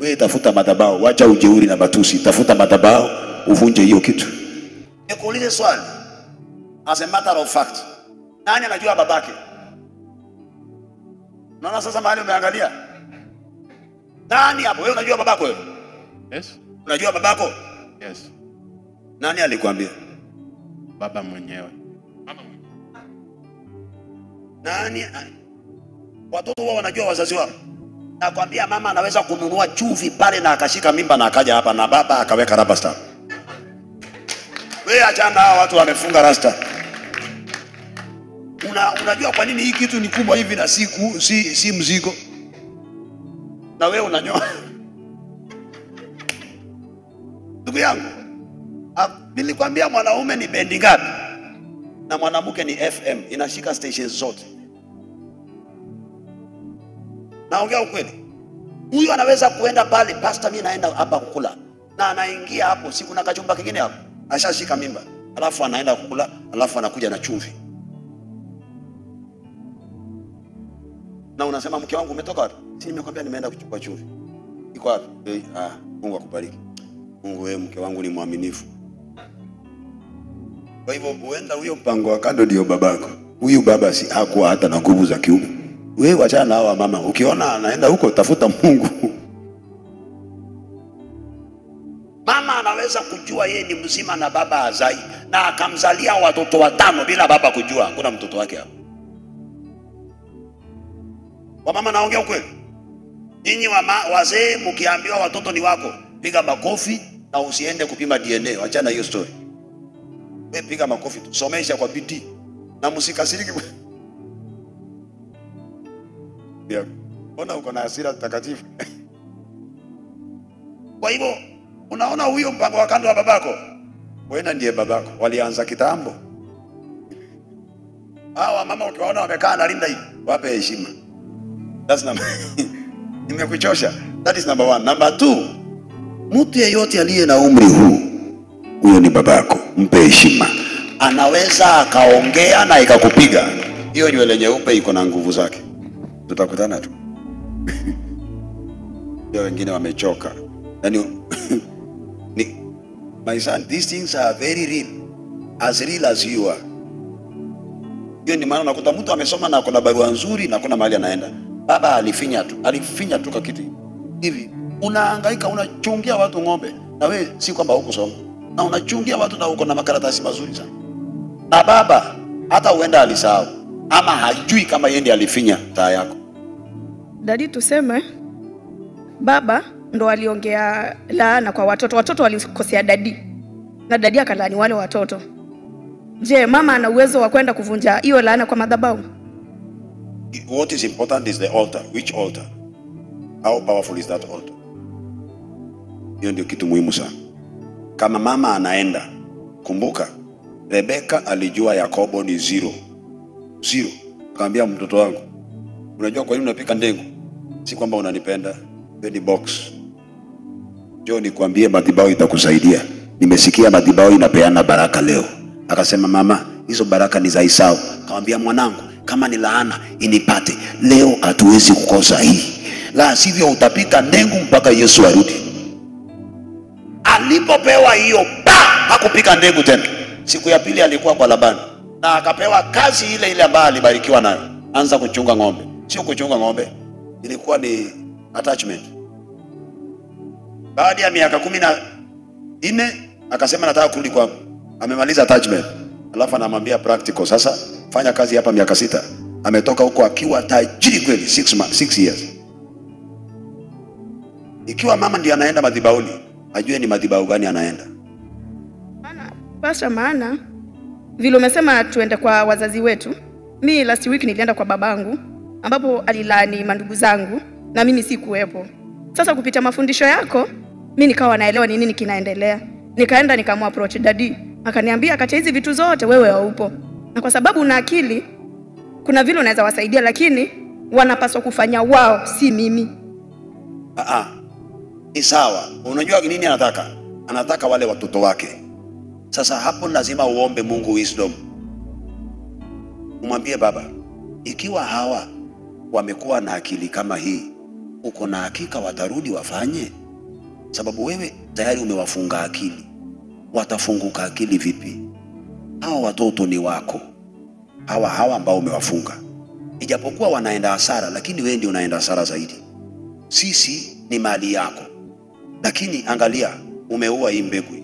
Wewe tafuta madhabahu, wacha ujeuri na matusi, tafuta madhabahu, uvunje hiyo kitu. Nikuulize swali. As a matter of fact, nani anajua babake? Unaona sasa mahali umeangalia? Nani hapo? Wewe unajua babako wewe? Yes. Unajua babako? Yes. Nani alikwambia? Baba mwenyewe. Nani? Watoto wao wanajua wazazi wao. Nakwambia mama anaweza kununua chumvi pale na akashika mimba na akaja hapa na baba akaweka rubber stamp. Wewe achana hao watu wamefunga rasta. Unajua kwa nini hii kitu ni kubwa hivi na si mzigo? Na wewe unanyoa. Ndugu yangu, nilikwambia mwanaume ni bendi ngapi? Na mwanamke ni FM, inashika stations zote. Naongea ukweli. Huyu anaweza kuenda pale, pastor mimi naenda hapa kukula. Na anaingia hapo, si kuna kachumba kingine hapo. Ashashika mimba. Alafu anaenda kukula, alafu anakuja na chumvi. Na unasema mke wangu umetoka wapi? Si nimekwambia nimeenda kuchukua chumvi. Iko wapi? Mungu akubariki. Mungu, wewe mke wangu ni mwaminifu. Kwa hivyo huenda huyo mpango wa kando ndio babako. Huyu baba si hakuwa hata na nguvu za kiume. Wewe achana na hawa mama. Ukiona anaenda huko tafuta Mungu. Mama anaweza kujua yeye ni mzima na baba hazai na akamzalia watoto 5 bila baba kujua. Kuna mtoto wake hapo. Wamama naongea ukweli. Ninyi wazee mkiambiwa watoto ni wako, piga makofi na usiende kupima DNA. Achana hiyo story. Wewe piga makofi tu. Somesha kwa bidii na msikasirike. Ndio. Ona uko na hasira takatifu. Kwa hivyo unaona huyo mpango wa kando wa babako, wewe ndiye babako. Walianza kitambo. Hawa mama ukiwaona wamekaa na linda hivi, wape heshima. That's number. Nimekuchosha. That is number 1. Number 2. Mtu yeyote aliye na umri huu, huyo ni babako, mpe heshima. Anaweza akaongea na ikakupiga. Hiyo nywele nyeupe iko na nguvu zake. Tutakutana tu. Ndio wengine wamechoka. Yaani my son, these things are very real. As real as you are. Hiyo ni maana unakuta mtu amesoma na kuna barua nzuri na kuna mahali anaenda. Baba alifinya tu kwa kitu hivi. Unahangaika, unachungia watu ng'ombe. Na wewe si kwamba hukusoma. Na unachungia watu na uko na makaratasi mazuri sana. Na baba hata huenda alisahau ama hajui kama yeye ndiye alifinya taa yako. Dadi, tuseme baba ndo aliongea laana kwa watoto. Watoto walikosea dadi. Na dadi akalaani wale watoto. Je, mama ana uwezo wa kwenda kuvunja hiyo laana kwa madhabahu? What is important is the altar. Which altar? How powerful is that altar? Hiyo ndio kitu muhimu sana. Kama mama anaenda, kumbuka Rebeka alijua Yakobo ni 0. Akamwambia mtoto wangu, unajua kwa nini unapika ndengu? Si kwamba unanipenda, ni box. Njoo nikwambie madhabahu itakusaidia. Nimesikia madhabahu inapeana baraka leo. Akasema mama, hizo baraka ni za Esau. Akamwambia mwanangu, kama ni laana inipate leo, hatuwezi kukosa hii. La sivyo utapika ndengu mpaka Yesu arudi. Alipopewa hiyo hakupika ndengu tena. Siku ya pili alikuwa kwa Labani na akapewa kazi ile ambayo alibarikiwa nayo. Anza kuchunga ng'ombe. Sio kuchunga ng'ombe, ilikuwa ni attachment. Baada ya miaka 14 akasema nataka kurudi kwangu. Amemaliza attachment. Alafu anamwambia practical, sasa fanya kazi hapa miaka 6. Ametoka huko akiwa tajiri kweli 6 years. Ikiwa mama ndiye anaenda madhabahuni, ajue ni madhabahu gani anaenda. Maana vile umesema tuende kwa wazazi wetu. Mimi last week nilienda kwa babangu ambapo alilaani mandugu zangu na mimi sikuwepo. Sasa kupitia mafundisho yako mimi nikawa naelewa ni nini kinaendelea. Nikaenda nikamapproach dadi. Akaniambia kati hizi vitu zote wewe haupo. Na kwa sababu una akili, kuna vile unaweza wasaidia, lakini wanapaswa kufanya wao, si mimi. Ni sawa. Unajua nini anataka? Anataka wale watoto wake. Sasa hapo lazima uombe Mungu wisdom. Umwambie baba, ikiwa hawa wamekuwa na akili kama hii, uko na hakika watarudi wafanye? Sababu wewe tayari umewafunga akili. Watafunguka akili vipi? Hawa watoto ni wako. Hawa ambao umewafunga. Ijapokuwa wanaenda hasara, lakini wewe ndio unaenda hasara zaidi. Sisi ni mali yako. Lakini angalia, umeua hii mbegu.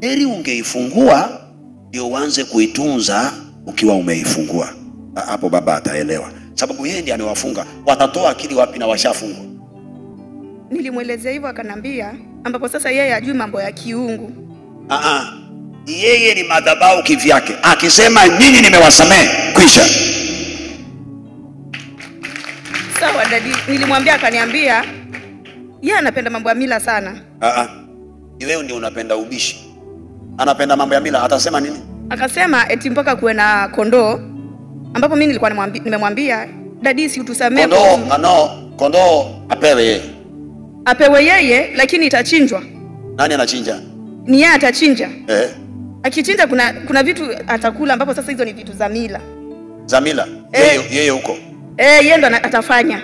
Heri ungeifungua ndio uanze kuitunza ukiwa umeifungua. Hapo baba ataelewa. Sababu yeye ndiye amewafunga. Watatoa akili wapi na washafungwa? Nilimwelezea hivyo akanambia, ambapo sasa yeye ajui mambo ya kiungu. Yeye ni madhabahu kivyake. Akisema nyinyi nimewasamehe, kwisha. Sawa dadi, nilimwambia akaniambia yeye anapenda mambo ya mila sana. Wewe ndio unapenda ubishi. Anapenda mambo ya mila, atasema nini? Akasema eti mpaka kuwe na kondoo, ambapo mimi nilikuwa nimemwambia dadi, si utusamee kondoo apewe yeye. Apewe yeye, lakini itachinjwa. Nani anachinja? Ni yeye atachinja. Akichinja kuna vitu atakula, ambapo sasa hizo ni vitu za mila. Za mila? Yeye huko. Yeye ndo atafanya.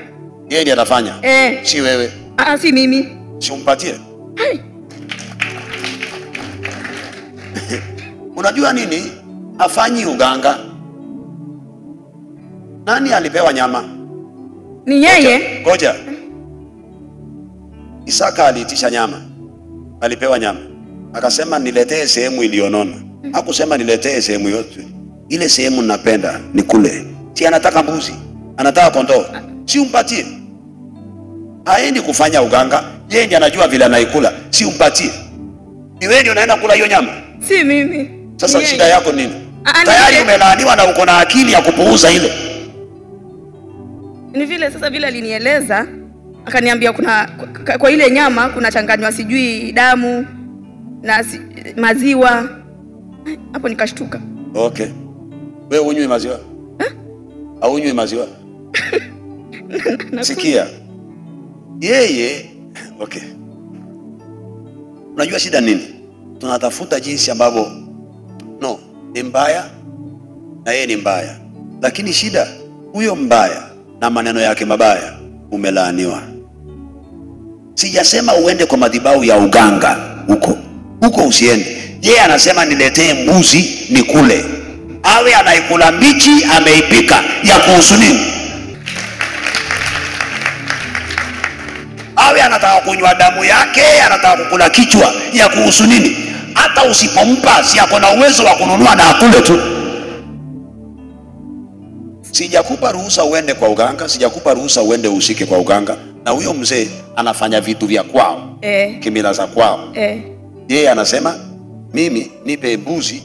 Yeye ndiye atafanya. Si wewe. Si mimi. Si umpatie. Unajua nini? Afanyi uganga. Nani alipewa nyama? Ni yeye. Ngoja. Isaka aliitisha nyama. Alipewa nyama. Akasema niletee sehemu iliyonona. Hakusema niletee sehemu yote. Ile sehemu ninapenda nikule. Si anataka mbuzi, anataka kondoo. Si umpatie. Haendi kufanya uganga. Yeye ndiye anajua vile anaikula. Si umpatie. Ni wewe ndio unaenda kula hiyo nyama. Si mimi. Sasa shida yako nini? Tayari umelaaniwa na uko na akili ya kupuuza ile. Ni vile sasa vile alinieleza, akaniambia kwa ile nyama kuna changanywa sijui damu na maziwa. Hapo nikashtuka. Okay. Wewe unywe maziwa? Au unywe maziwa? Sikia. Yeye, okay. Unajua shida nini? Tunatafuta jinsi ambavyo no, ni mbaya na yeye ni mbaya. Lakini shida, huyo mbaya na maneno yake mabaya umelaaniwa. Sijasema uende kwa madhabahu ya uganga huko usiende. Yeye anasema niletee mbuzi nikule. Awe anaikula mbichi ameipika, ya kuhusu nini? Awe anataka kunywa damu yake, anataka kukula kichwa, ya kuhusu nini? Hata usipompa, si ako na uwezo wa kununua na akule tu. Sijakupa ruhusa uende kwa uganga, sijakupa ruhusa uende usike kwa uganga. Na huyo mzee anafanya vitu vya kwao, kimila za kwao. Yeye anasema mimi nipe mbuzi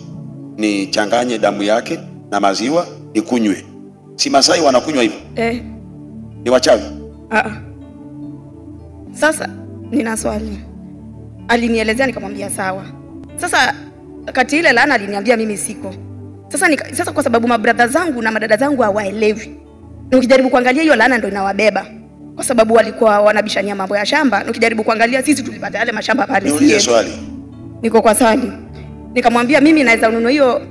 nichanganye damu yake na maziwa nikunywe. Si Masai wanakunywa hivyo? Ni wachawi? Sasa nina swali. Alinielezea nikamwambia sawa. Sasa kati ile laana aliniambia mimi siko. Sasa kwa sababu mabrother zangu na madada zangu hawaelewi. Nikijaribu kuangalia hiyo laana ndio inawabeba. Kwa sababu walikuwa wanabishania mambo ya shamba, nikijaribu kuangalia sisi tulipata yale mashamba pale. Niulize swali. Niko kwa swali. Nikamwambia mimi naweza ununua hiyo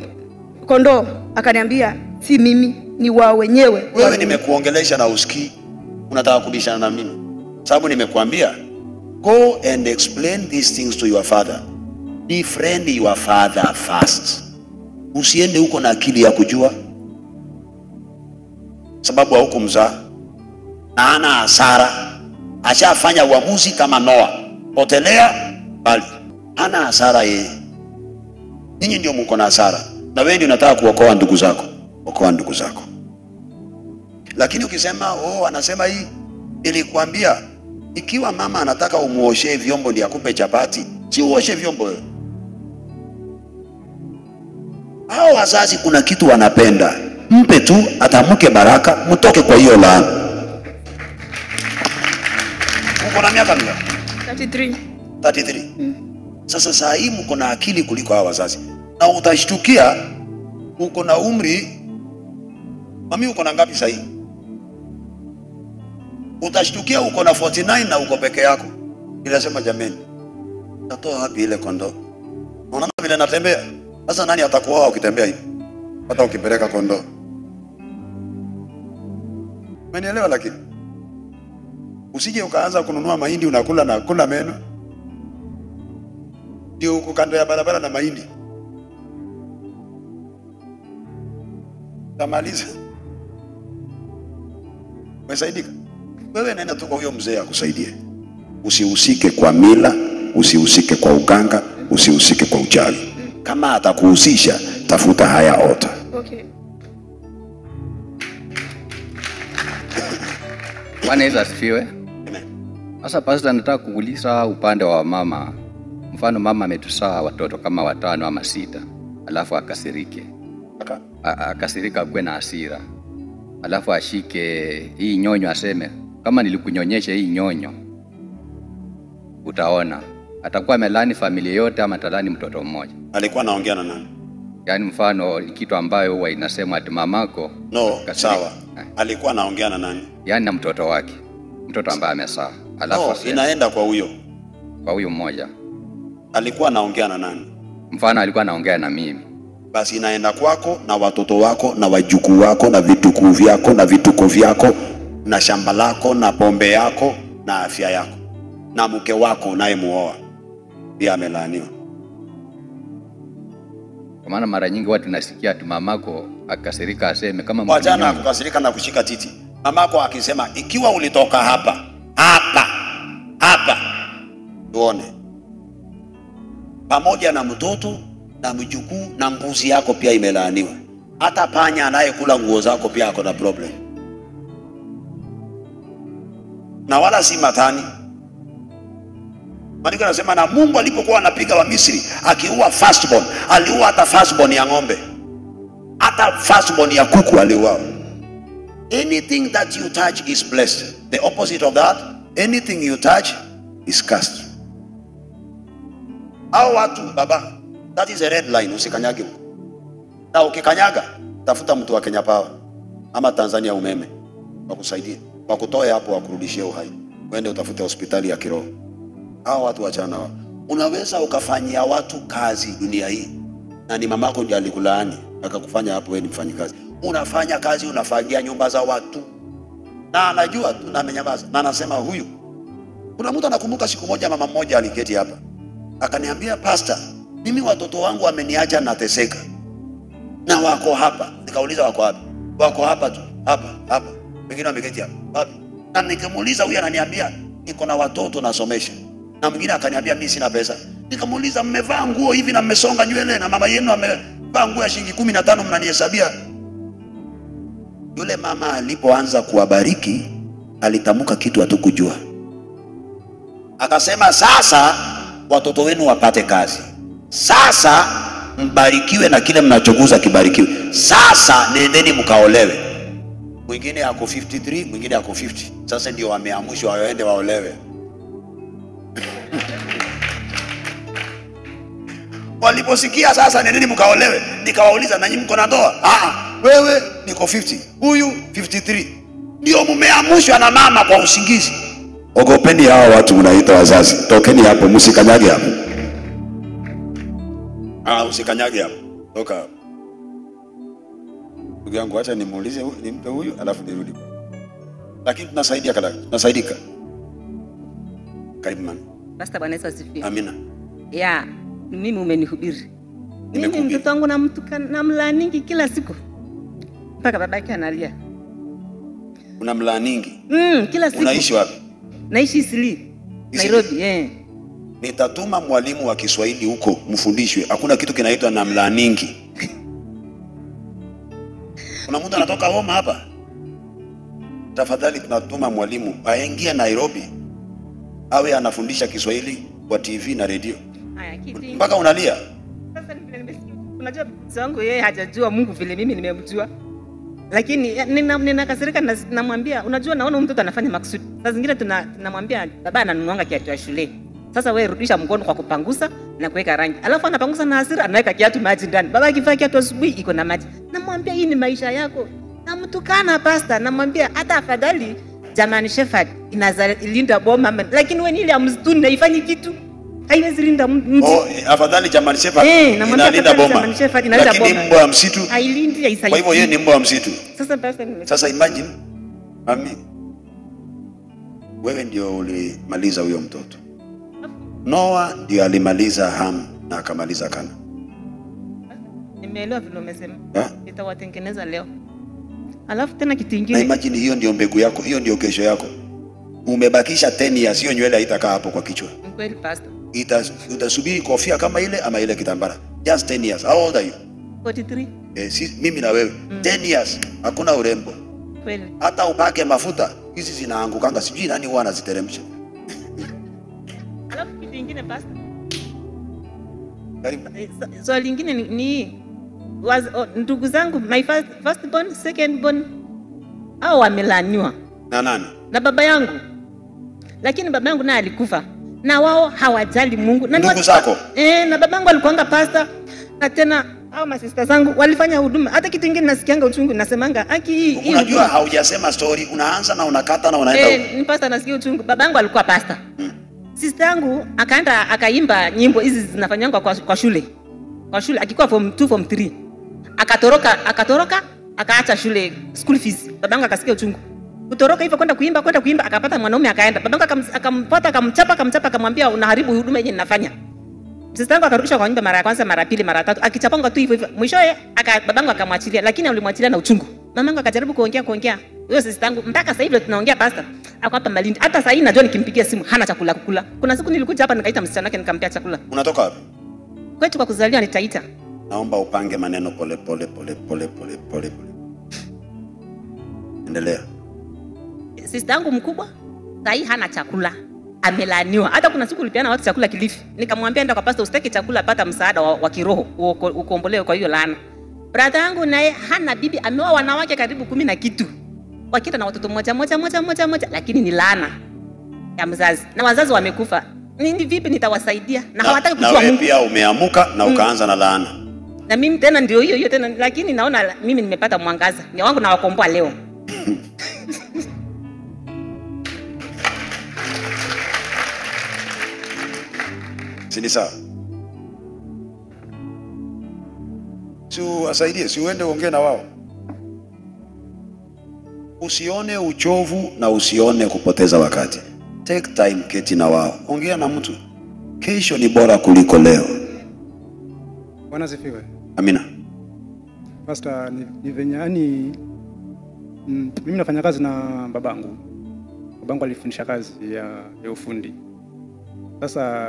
kondoo, akaniambia si mimi, ni wao wenyewe. Wewe nimekuongelesha na usikii, unataka kubishana na mimi. Sababu nimekuambia go and explain these things to your father. Befriend your father first. Usiende huko na akili ya kujua, sababu hauko mzaa na ana hasara. Ashafanya uamuzi kama Noa, potelea bali ana hasara yeye. Ninyi ndio mko na hasara, na wewe ndio unataka kuokoa ndugu zako. Okoa ndugu zako. Lakini ukisema anasema hii, nilikwambia ikiwa mama anataka umuoshe vyombo ndio akupe chapati, si uoshe vyombo wewe. Hao wazazi kuna kitu wanapenda, mpe tu atamke baraka, mtoke kwa hiyo laana. Uko na miaka mingapi? 33. Sasa saa hii mko na akili kuliko hao wazazi. Na utashtukia uko na umri, mami uko na ngapi saa hii? Utashtukia uko na 49 na uko peke yako. Nilisema jameni, natoa wapi ile kondoo? Unaona vile natembea? Sasa nani atakuoa ukitembea hivi? Hata ukipeleka kondoo. Umenielewa? Lakini usije ukaanza kununua mahindi unakula na kula meno. Ndio uko kando ya barabara na mahindi. Tamaliza. Umesaidika? Wewe nenda tu kwa huyo mzee akusaidie. Usihusike kwa mila, usihusike kwa uganga, usihusike kwa uchawi. Kama atakuhusisha, tafuta haya ota. Okay. Bwana Yesu asifiwe. Sasa pastor, nataka kuuliza upande wa mama. Mfano mama ametusaa watoto kama 5 ama 6, alafu akasirike. Akasirika kwe na hasira. Alafu ashike hii nyonyo aseme, kama nilikunyonyesha hii nyonyo utaona. Atakuwa amelani familia yote ama atalani mtoto mmoja. Alikuwa anaongea na nani? Yaani mfano kitu ambayo huwa inasema ati mamako. No, sawa. Alikuwa anaongea na nani? Yaani na mtoto wake. Mtoto ambaye amesaa. Alafu inaenda kwa huyo. Kwa huyo mmoja. Alikuwa anaongea na nani? Mfano alikuwa anaongea na mimi. Basi inaenda kwako na watoto wako na wajukuu wako na vitukuu vyako na vituko vyako na shamba lako na pombe yako na afya yako na mke wako unayemuoa pia amelaaniwa. Kwa maana mara nyingi watu nasikia ati mamako akasirika aseme kama wajana kukasirika na kushika titi. Mamako akisema ikiwa ulitoka hapa tuone, pamoja na mtoto na mjukuu na mbuzi yako pia imelaaniwa. Hata panya anayekula nguo zako pia ako na problem. Na wala si matani. Maandiko yanasema na Mungu alipokuwa anapiga wa Misri akiua firstborn, aliua hata firstborn ya ng'ombe. Hata firstborn ya kuku aliua. Anything that you touch is blessed. The opposite of that, anything you touch is cursed. Hao watu baba, that is a red line, usikanyage. Na ukikanyaga, tafuta mtu wa Kenya Power ama Tanzania Umeme wakusaidie, wakutoe hapo wakurudishie uhai. Uende utafute hospitali ya kiroho. Hao watu wachana. Unaweza ukafanyia watu kazi dunia hii, na ni mamako ndiye alikulaani akakufanya hapo wewe ni mfanyikazi. Unafanya kazi, unafagia nyumba za watu, na anajua tu na amenyamaza, na anasema huyu. Kuna mtu anakumbuka siku moja mama mmoja aliketi hapa akaniambia, pastor, mimi watoto wangu wameniacha nateseka na wako hapa. Nikauliza wako wapi? Wako hapa tu, hapa. Wengine wameketi hapa. Wapi? Na nikamuuliza, huyu ananiambia niko na watoto nasomesha. Na mwingine akaniambia mimi sina pesa. Nikamuuliza, mmevaa nguo hivi na mmesonga nywele na mama yenu amevaa nguo ya shilingi 15 mnanihesabia? Yule mama alipoanza kuwabariki alitamka kitu hatukujua. Akasema, sasa watoto wenu wapate kazi. Sasa mbarikiwe na kile mnachoguza kibarikiwe. Sasa nendeni mkaolewe. Mwingine ako 53, mwingine ako 50. Sasa ndio wameamshwa waende waolewe. Waliposikia sasa nendeni mkaolewe, nikawauliza, nanyi mko na ndoa? Wewe niko 50, huyu 53. Ndio mmeamshwa na mama kwa usingizi. Ogopeni hao watu mnaita wazazi. Tokeni hapo, msikanyage hapo. Usikanyage hapo. Toka hapo. Ndugu yangu, acha nimuulize nimpe huyu alafu nirudi. Lakini tunasaidika. Karibu mama. Pastor, Bwana Yesu asifiwe. Amina. Ya, mimi umenihubiri. Mimi mtoto wangu namlaaningi kila siku. Mpaka babake analia. Unamlaaningi? Kila siku. Unaishi wapi? Naishi Isili, Nairobi. Nitatuma mwalimu wa Kiswahili huko mfundishwe. Hakuna kitu kinaitwa namlaaningi. Kuna mtu anatoka homa hapa? Tafadhali tunatuma mwalimu aingie Nairobi awe anafundisha Kiswahili kwa TV na radio. Mpaka unalia. Sasa nimesikia, unajua zangu yeye hajajua Mungu vile mimi nimemjua. Lakini ninakasirika namwambia, unajua naona mtoto anafanya makusudi. Sasa zingine tunamwambia baba ananunuanga kiatu cha shule. Sasa wewe rudisha mkono kwa kupangusa na kuweka rangi. Alafu anapangusa na hasira anaweka kiatu maji ndani. Baba akivaa kiatu asubuhi iko na maji. Namwambia hii ni maisha yako. Namtukana pastor, namwambia hata afadhali German Shepherd inalinda boma, lakini wewe ile amstuni haifanyi kitu. Haiwezi linda mtu. Afadhali German Shepherd inalinda boma. Lakini mbwa wa msitu hailindi, haisaidii. Kwa hivyo yeye ni mbwa wa msitu. Sasa Imagine, wewe ndio ulimaliza huyo mtoto. Noah ndio alimaliza Ham na akamaliza Kana. Nimeelewa vile umesema. Nitawatengeneza leo. Alafu tena kitu kingine. Na imagine hiyo ndio mbegu yako, hiyo ndio kesho yako. Umebakisha 10 years, hiyo nywele haitakaa hapo kwa kichwa. Kweli pastor. Utasubiri kofia kama ile ama ile kitambara. Just 10 years. How old are you? 43. Mimi na wewe 10 years hakuna urembo. Kweli. Hata upake mafuta hizi zinaangukanga, sijui nani huwa anaziteremsha. Alafu kitu kingine pastor. Karibu. Swali lingine ni ndugu zangu, my first born, second born, hao wamelaniwa. Na nani? Na baba yangu. Lakini baba yangu naye alikufa. Na wao hawajali Mungu. Na ndugu zako? Na baba yangu alikuanga pastor. Na tena hao masista zangu walifanya huduma. Hata kitu kingine nasikianga uchungu, nasemanga hii. Unajua haujasema story, unaanza na unakata na unaenda. Ni pastor, nasikia uchungu. Baba yangu alikuwa pastor. Sister yangu akaenda akaimba nyimbo hizi zinafanyangwa kwa shule. Kwa shule akikuwa form 2 form 3. Akatoroka akaacha shule, school fees. Babangu akasikia uchungu. Kutoroka hivyo kwenda kuimba akapata mwanaume akaenda. Babangu akampata akamchapa akamwambia unaharibu huduma yenyewe ninafanya. Sister yangu akarudishwa kwa nyumba mara ya kwanza, mara pili, mara tatu. Akichapanga tu hivyo. Mwishowe babangu akamwachilia, lakini alimwachilia na uchungu. Mamangu akajaribu kuongea. Huyo sister yangu mpaka sasa hivi tunaongea pastor. Ako hapa Malindi. Hata sasa hivi najua nikimpigia simu hana chakula kukula. Kuna siku nilikuja hapa nikaita msichana wake nikampea chakula. Unatoka wapi? Kwetu kwa kuzaliwa nitaita. Naomba upange maneno pole. Endelea. Sister yangu mkubwa sasa hana chakula. Amelaniwa. Hata kuna siku ulipeana watu chakula Kilifi. Nikamwambia enda kwa pastor usitaki chakula, pata msaada wa kiroho ukombolewe kwa hiyo laana. Brother yangu naye hana bibi, ameoa wanawake karibu 10 na kitu. Wakita na watoto moja, lakini ni laana ya mzazi. Na wazazi wamekufa. Nini vipi nitawasaidia? Na hawataki kujua Mungu. Na wewe pia umeamuka na ukaanza na laana. Na mimi tena ndio hiyo tena, lakini naona mimi nimepata mwangaza. Ni wangu na wakomboa leo. Si ni sawa? Si uwasaidie, si uende uongee na wao. Usione uchovu na usione kupoteza wakati. Take time, keti na wao. Ongea na mtu. Kesho ni bora kuliko leo. Bwana asifiwe. Amina. Pastor, ni venye yani mimi nafanya kazi na babangu. Babangu alifundisha kazi ya ufundi. Sasa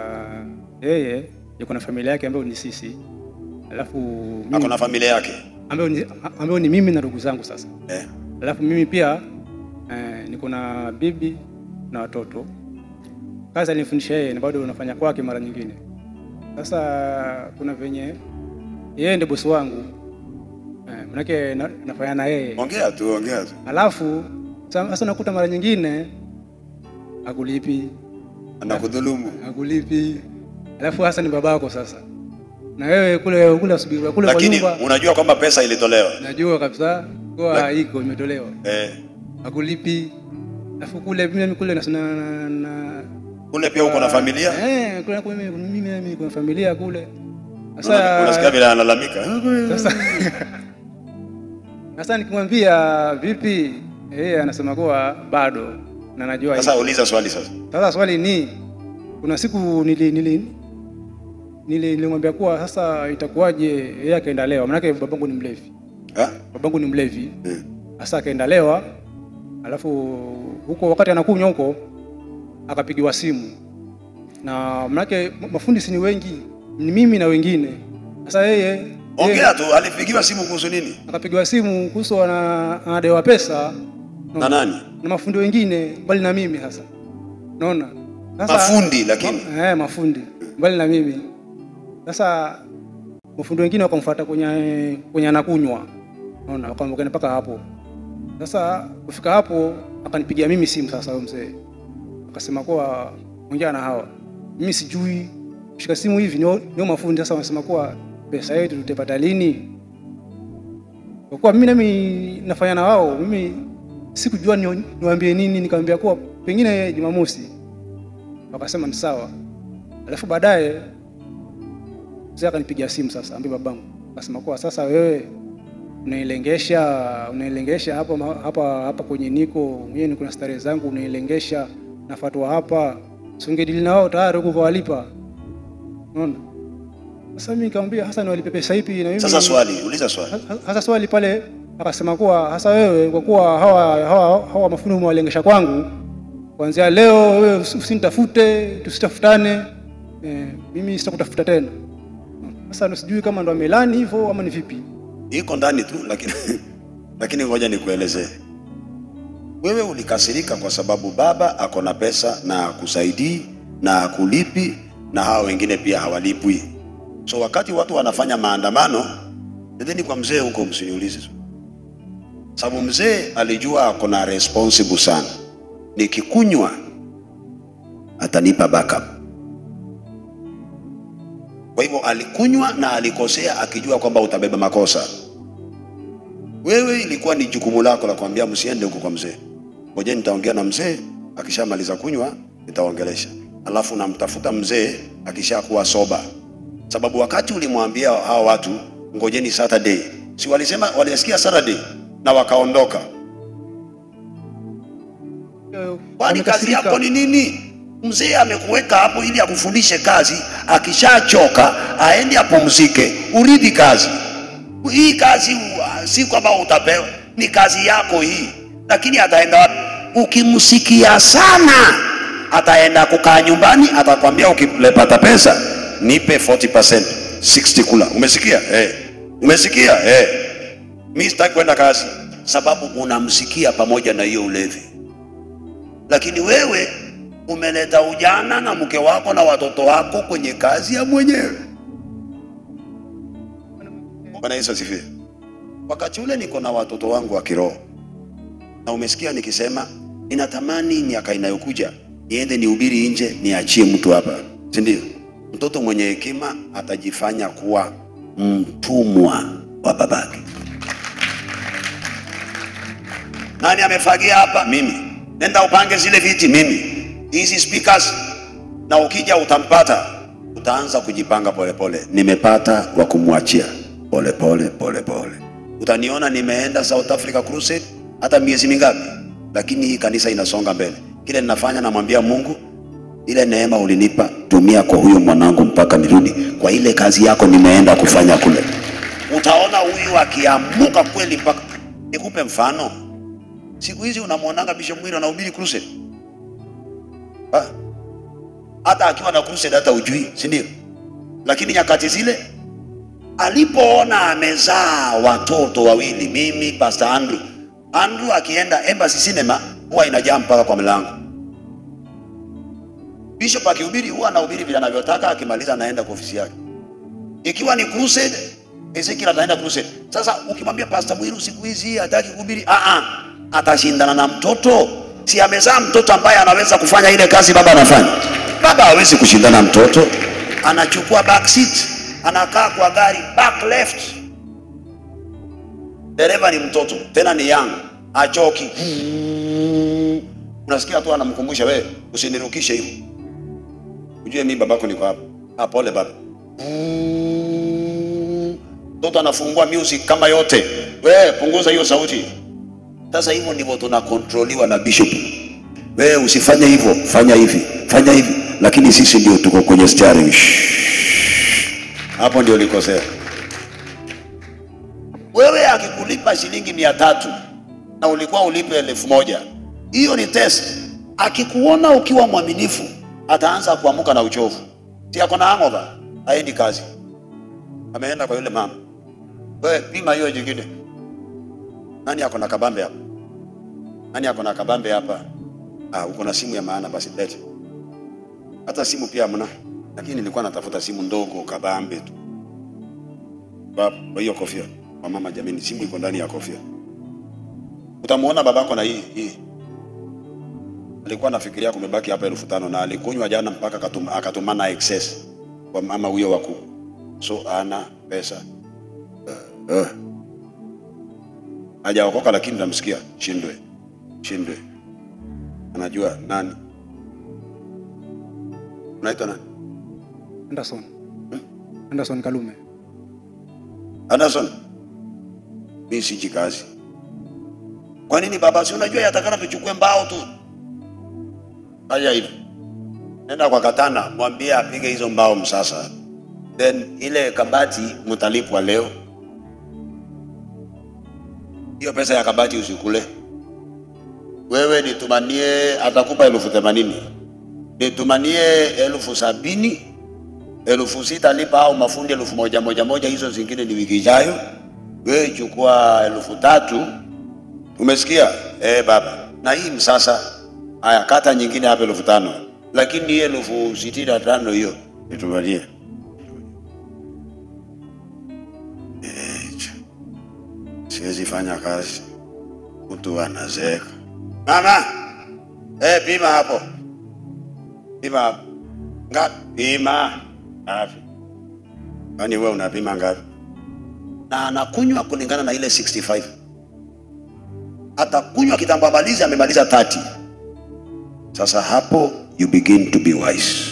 yeye yuko na familia yake ambayo ni sisi. Alafu ako na familia yake ambayo ni mimi na ndugu zangu sasa. Alafu mimi pia niko na bibi na watoto. Kazi alinifundisha yeye na bado unafanya kwake mara nyingine. Sasa kuna venye yeye ndiye bosi wangu. Manake nafanya na yeye. Ongea tu. Alafu sasa nakuta mara nyingine akulipi, anakudhulumu. Akulipi. Alafu hasa ni babako sasa. Na wewe kule subiri kule kwa nyumba. Lakini unajua kwamba pesa ilitolewa. Najua kabisa kwa iko imetolewa. Akulipi. Alafu kule mimi kule na kule pia uko na familia? Kule mimi kuna familia kule. Sasa unasikia vile analalamika. Sasa nikimwambia vipi, yeye anasema kwa bado na najua. Sasa uliza swali sasa. Sasa swali ni kuna siku nilimwambia kuwa sasa itakuwaje yeye akaenda lewa, maana babangu ni mlevi. Babangu ni mlevi. Sasa akaenda lewa, alafu huko wakati anakunywa huko akapigiwa simu. Na maana mafundi si ni wengi, ni mimi na wengine. Sasa yeye ongea tu, alipigiwa simu kuhusu nini? Akapigiwa simu kuhusu anadewa pesa. Na nani? Na mafundi wengine mbali na mimi sasa. Unaona? Sasa mafundi lakini mafundi mbali na mimi. Sasa mafundi wengine wakamfuata kwenye anakunywa. Unaona? Wakamwona mpaka hapo. Sasa kufika hapo akanipigia mimi simu sasa huyo mzee. Akasema kwa ongea na hawa. Mimi sijui shika simu hivi ndio mafundi sasa wanasema kwa pesa yetu tutapata lini? Kwa kuwa mimi nafanya na wao, mimi sikujua niwaambie nini, nikamwambia kwa pengine Jumamosi. Wakasema ni sawa. Alafu baadaye mzee akanipigia simu sasa, ambie babangu. Akasema kwa sasa wewe unailengesha hapa kwenye niko, mimi niko na starehe zangu, unailengesha na fatwa hapa. Sungedili na wao tayari huko kwa walipa. Unaona? Sasa mimi nikamwambia hasa niwalipe pesa ipi na mimi. Sasa uliza swali. Hasa swali pale akasema kuwa hasa wewe kwa kuwa hawa mafundi umewalengesha kwangu. Kuanzia leo wewe usinitafute, tusitafutane. Mimi sitakutafuta tena. Sasa sijui kama ndo amelani hivyo ama ni vipi. Iko ndani tu lakini ngoja nikuelezee. Wewe ulikasirika kwa sababu baba ako na pesa na akusaidii na akulipi na hao wengine pia hawalipwi. So wakati watu wanafanya maandamano, nendeni kwa mzee huko msiniulize. Sababu mzee alijua ako na responsible sana. Nikikunywa atanipa backup. Kwa hivyo alikunywa na alikosea akijua kwamba utabeba makosa. Wewe ilikuwa ni jukumu lako la kuambia msiende huko kwa mzee. Ngoja nitaongea na mzee, akishamaliza kunywa nitaongelesha. Alafu namtafuta mzee akishakuwa soba. Sababu wakati ulimwambia hao watu ngojeni Saturday, si walisema walisikia Saturday na wakaondoka. Kwani kazi yako ni nini? Mzee amekuweka hapo ili akufundishe kazi, akishachoka aende apumzike, uridhi kazi. Hii kazi si kwamba utapewa, ni kazi yako hii. Lakini ataenda wapi? Ukimsikia sana ataenda kukaa nyumbani, atakwambia ukipata pesa nipe 40%, 60 kula. Umesikia? Umesikia? Mimi sitaki kwenda kazi, sababu unamsikia pamoja na hiyo ulevi. Lakini wewe umeleta ujana na mke wako na watoto wako kwenye kazi ya mwenyewe. Bwana Yesu asifiwe. Wakati ule niko na watoto wangu wa kiroho. Na umesikia nikisema ninatamani miaka inayokuja niende nihubiri nje, niachie mtu hapa. Si ndio? Mtoto mwenye hekima atajifanya kuwa mtumwa wa babake. Nani amefagia hapa? Mimi. Nenda upange zile viti mimi. Hizi speakers na ukija utampata. utaanza kujipanga polepole. Nimepata wa kumwachia polepole. Utaniona nimeenda South Africa Crusade hata miezi mingapi, lakini hii kanisa inasonga mbele. Kile ninafanya, namwambia Mungu, ile neema ulinipa tumia kwa huyo mwanangu mpaka nirudi kwa ile kazi yako nimeenda kufanya kule. Utaona huyu akiamuka kweli mpaka. Nikupe mfano. Siku hizi unamwonanga Bishop Mwiro anahubiri crusade. Hata akiwa na crusade hata ujui, si ndio? Lakini nyakati zile alipoona amezaa watoto wawili, mimi Pastor Andrew akienda Embassy Cinema huwa inajaa mpaka kwa mlango. Bishop akihubiri huwa anahubiri vile anavyotaka, akimaliza anaenda kwa ofisi yake. Ikiwa ni crusade, Ezekiel ataenda crusade. Sasa ukimwambia Pastor Mwiru siku hizi hataki kuhubiri, atashindana na mtoto. Si amezaa mtoto ambaye anaweza kufanya ile kazi baba anafanya. Baba hawezi kushindana na mtoto. Anachukua back seat, anakaa kwa gari back left. Dereva ni mtoto, tena ni young, achoki. Unasikia tu anamkumbusha, wewe usinirukishe hivyo. Ujue mimi babako niko hapa. Pole baba. Mtoto anafungua music kama yote. Wewe punguza hiyo sauti. Sasa hivyo ndivyo tunakontroliwa na bishop. Wewe usifanye hivyo, fanya hivi. Lakini sisi ndio tuko kwenye steering. Hapo ndio ulikosea. Wewe akikulipa shilingi 300 na ulikuwa ulipe 1000. Hiyo ni test. Akikuona ukiwa mwaminifu, ataanza kuamuka na uchovu. Si akona hangover, haendi kazi. Ameenda kwa yule mama. Wewe pima hiyo jingine. Nani akona kabambe hapa? Uko na simu ya maana, basi lete. Hata simu pia hamna. Lakini nilikuwa natafuta simu ndogo kabambe tu. Baba, hiyo kofia. Kwa mama jamani, simu iko ndani ya kofia. Utamuona babako na hii. Alikuwa anafikiria kumebaki hapa 1500 na alikunywa jana mpaka akatumana excess kwa mama huyo wako. So ana pesa. Hajaokoka lakini namsikia shindwe. Anajua nani? Unaitwa nani? Anderson Kalume. Anderson. Mimi siji kazi. Kwa nini baba? Si unajua yatakana tuchukue mbao tu. Haya hivi. Nenda kwa Katana, mwambie apige hizo mbao msasa. Then ile kabati mtalipwa leo. Hiyo pesa ya kabati usikule. Wewe nitumanie, atakupa 80,000. Nitumanie 70,000. 6,000 lipa au mafundi 1,100, hizo zingine ni wiki ijayo. Wewe chukua 3,000. Umesikia? Baba. Na hii msasa, haya kata nyingine hapa 5,000. Lakini 65,000 hiyo nitumanie. Siwezi fanya kazi. Mtu anazeeka. Mama! Pima hapo. Ngapi? Pima. Ngapi? Kwani wewe unapima ngapi? Na anakunywa kulingana na ile 65. Atakunywa kitambamalizi amemaliza 30. Sasa hapo you begin to be wise.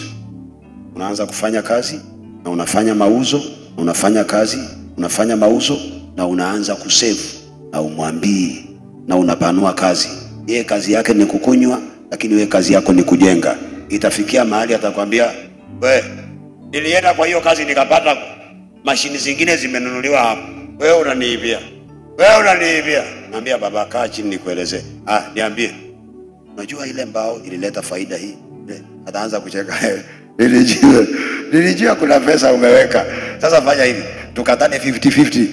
Unaanza kufanya kazi na unafanya mauzo, unafanya kazi, unafanya mauzo na unaanza kusave na umwambii na unapanua kazi. Yeye kazi yake ni kukunywa, lakini wewe kazi yako ni kujenga. Itafikia mahali atakwambia, "Wewe, nilienda kwa hiyo kazi nikapata mashini zingine zimenunuliwa hapa. Wewe unaniibia." Naambia baba, kaa chini nikueleze. Niambie. Unajua ile mbao ilileta faida hii? Ataanza kucheka. Nilijua kuna pesa umeweka. Sasa fanya hivi. Tukatane 50-50.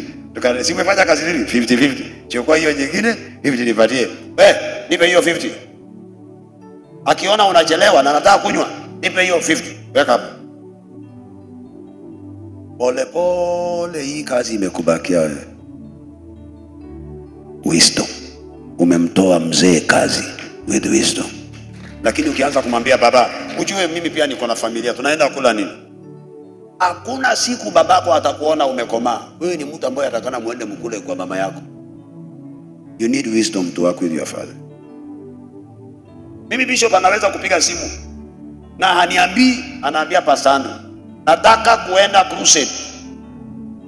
Si umefanya kazi nini? 50-50. Chukua hiyo nyingine, 50 nipatie. Nipe hiyo 50. Akiona unachelewa na anataka kunywa, nipe hiyo 50. Weka hapo. Pole hii kazi imekubakia wewe. Wisdom. Umemtoa mzee kazi with wisdom. Lakini ukianza kumwambia baba, ujue mimi pia niko na familia, tunaenda kula nini? Hakuna siku babako atakuona umekomaa. Wewe ni mtu ambaye atakana muende mkule kwa mama yako. You need wisdom to work with your father. Mimi bishop anaweza kupiga simu na haniambii, anaambia Pastor Andrew, nataka kuenda crusade.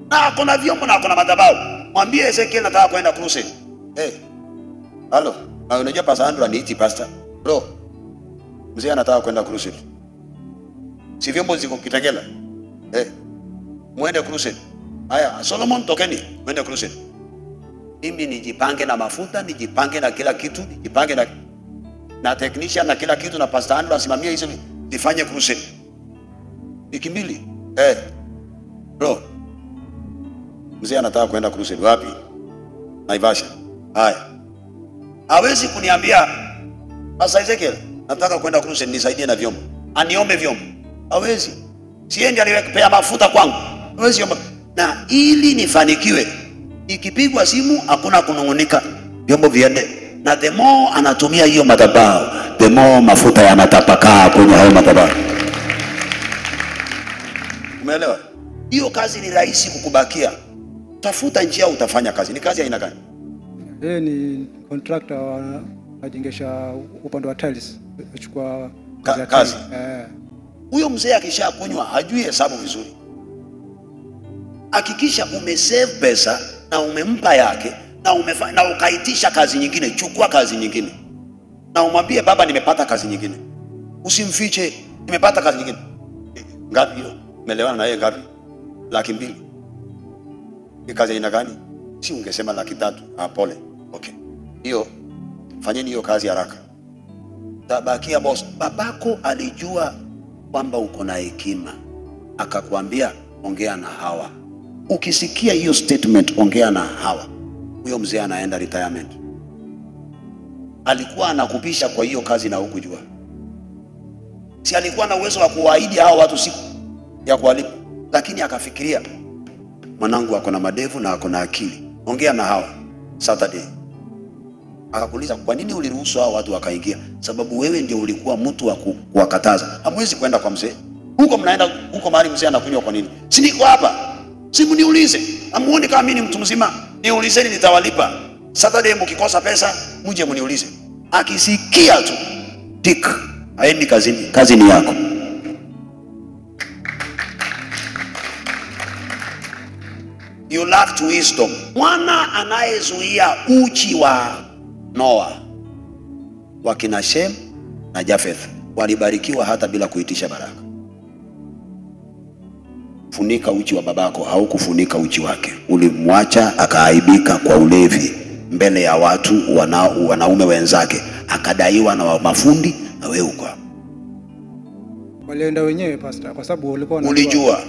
Na kuna vyombo na kuna madhabahu. Mwambie Ezekiel nataka kuenda crusade. Halo, unajua Pastor Andrew aniiti pastor. Bro, mzee anataka kwenda crusade. Si vyombo ziko Kitengela. Muende crusade. Haya, Solomon tokeni, muende crusade. Mimi nijipange na mafuta, nijipange na kila kitu, nijipange na technician na kila kitu, na Pastor Andrew asimamie hizo zifanye crusade. Wiki mbili. Bro, mzee anataka kwenda crusade. Wapi? Naivasha. Haya. Hawezi kuniambia Pastor Ezekiel nataka kwenda crusade, nisaidie na vyombo. Aniombe vyombo. Hawezi. Siendi aliwekea mafuta kwangu. Hawezi omba. Na ili nifanikiwe, ikipigwa simu hakuna kunungunika, vyombo viende. Na the more anatumia hiyo madhabahu, the more mafuta yanatapakaa kwenye hayo madhabahu. Umeelewa? Hiyo kazi ni rahisi kukubakia. Tafuta njia utafanya kazi. Ni kazi aina gani? Yeye ni contractor anajengesha upande wa tiles. Achukua kazi. Huyo mzee akishakunywa hajui hesabu vizuri. Hakikisha umesave pesa na umempa yake na ukaitisha kazi nyingine. Chukua kazi nyingine na umwambie baba, nimepata kazi nyingine. Usimfiche, nimepata kazi nyingine. Ngapi hiyo? Umeelewana na yeye ngapi? 200,000. Ni kazi aina gani? Si ungesema 300,000. Pole. Okay. Hiyo fanyeni hiyo kazi haraka. Tabakia boss. Babako alijua kwamba uko na hekima, akakwambia ongea na hawa. Ukisikia hiyo statement, ongea na hawa, huyo mzee anaenda retirement. Alikuwa anakupisha kwa hiyo kazi na hukujua. Si alikuwa na uwezo wa kuwaahidi hao watu siku ya kuwalipa, lakini akafikiria mwanangu ako na madevu na ako na akili, ongea na hawa Saturday. Akakuuliza kwa nini uliruhusu hao watu wakaingia? Sababu wewe ndio ulikuwa mtu wa kuwakataza. Hamwezi kwenda kwa mzee. Huko mnaenda huko mahali mzee anakunywa kwa nini? Si niko hapa. Simu niulize. Amuone kama mimi ni mtu mzima. Niulizeni nitawalipa. Saturday mkikosa pesa, mje mniulize. Akisikia tu tik, haendi kazini. Kazi ni yako. You lack wisdom. Mwana anayezuia uchi wa Noa, wakina Shem na Jafeth walibarikiwa hata bila kuitisha baraka. Funika uchi wa babako, haukufunika uchi wake. Ulimwacha akaaibika kwa ulevi mbele ya watu wanaume wenzake, akadaiwa na mafundi, na wewe uko hapo. Walienda wenyewe pastor, kwa sababu walikuwa ulijua.